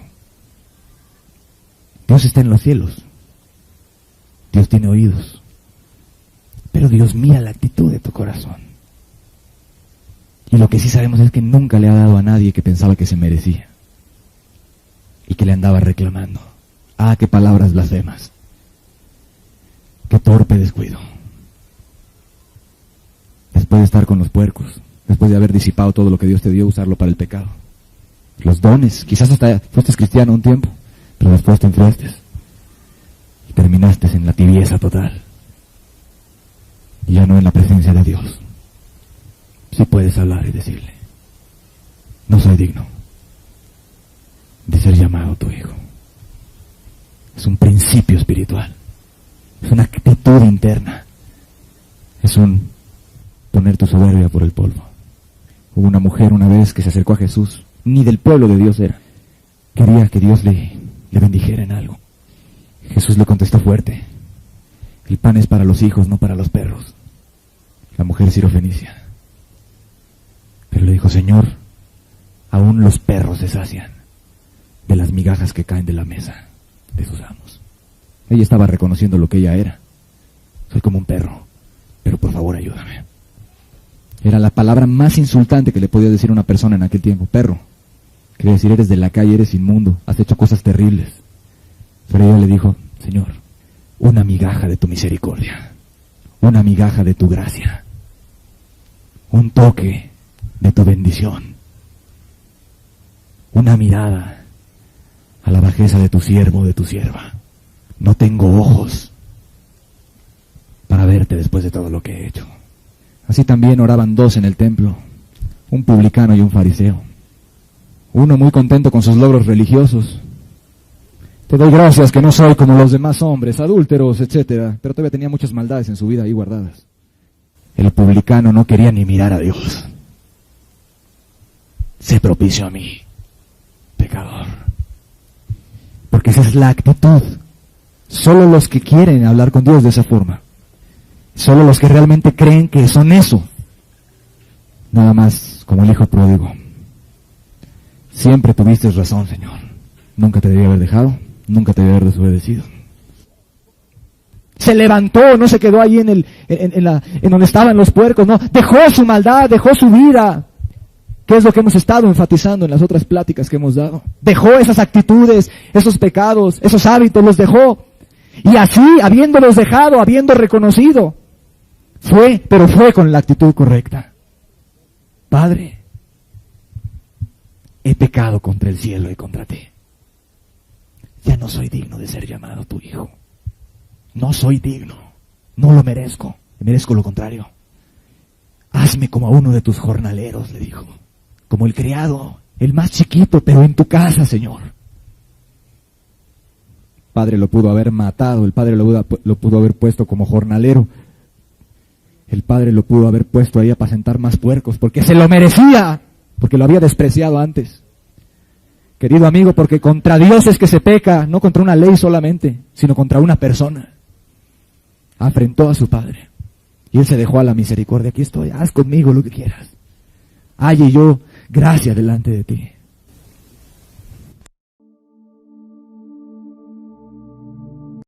Dios está en los cielos. Dios tiene oídos. Pero Dios mira la actitud de tu corazón. Y lo que sí sabemos es que nunca le ha dado a nadie que pensaba que se merecía. Y que le andaba reclamando. Ah, qué palabras blasfemas. Qué torpe descuido. Después de estar con los puercos, después de haber disipado todo lo que Dios te dio, usarlo para el pecado. Los dones, quizás hasta fuiste cristiano un tiempo, pero después te enfriaste y terminaste en la tibieza total. Y ya no en la presencia de Dios. Sí puedes hablar y decirle, no soy digno de ser llamado tu hijo. Es un principio espiritual. Es una actitud interna. Es un poner tu soberbia por el polvo. Hubo una mujer una vez que se acercó a Jesús, ni del pueblo de Dios era. Quería que Dios le bendijera en algo. Jesús le contestó fuerte: el pan es para los hijos, no para los perros. La mujer sirofenicia. Pero le dijo: Señor, aún los perros se sacian de las migajas que caen de la mesa de sus amos. Ella estaba reconociendo lo que ella era. Soy como un perro, pero por favor ayúdame. Era la palabra más insultante que le podía decir a una persona en aquel tiempo. Perro. Quería decir: eres de la calle, eres inmundo, has hecho cosas terribles. Pero ella le dijo: Señor, una migaja de tu misericordia, una migaja de tu gracia, un toque de tu bendición, una mirada a la bajeza de tu siervo, de tu sierva. No tengo ojos para verte después de todo lo que he hecho. Así también oraban dos en el templo, un publicano y un fariseo. Uno muy contento con sus logros religiosos: te doy gracias que no soy como los demás hombres, adúlteros, etcétera. Pero todavía tenía muchas maldades en su vida ahí guardadas. El publicano no quería ni mirar a Dios. Sé propicio a mí, pecador. Porque esa es la actitud. Solo los que quieren hablar con Dios de esa forma, solo los que realmente creen que son eso. Nada más como el hijo pródigo. Siempre tuviste razón, Señor. Nunca te debí haber dejado, nunca te debí haber desobedecido. Se levantó, no se quedó ahí en donde estaban los puercos, no. Dejó su maldad, dejó su vida. ¿Qué es lo que hemos estado enfatizando en las otras pláticas que hemos dado? Dejó esas actitudes, esos pecados, esos hábitos, los dejó. Y así, habiéndolos dejado, habiendo reconocido, pero fue con la actitud correcta. Padre, he pecado contra el cielo y contra ti. Ya no soy digno de ser llamado tu hijo. No soy digno. No lo merezco. Merezco lo contrario. Hazme como a uno de tus jornaleros, le dijo. Como el criado, el más chiquito, pero en tu casa, Señor. Padre lo pudo haber matado, el padre lo pudo haber puesto como jornalero. El padre lo pudo haber puesto ahí a apacentar más puercos, porque se lo merecía, porque lo había despreciado antes. Querido amigo, porque contra Dios es que se peca, no contra una ley solamente, sino contra una persona. Afrentó a su padre, y él se dejó a la misericordia. Aquí estoy, haz conmigo lo que quieras. Halle yo gracia delante de ti.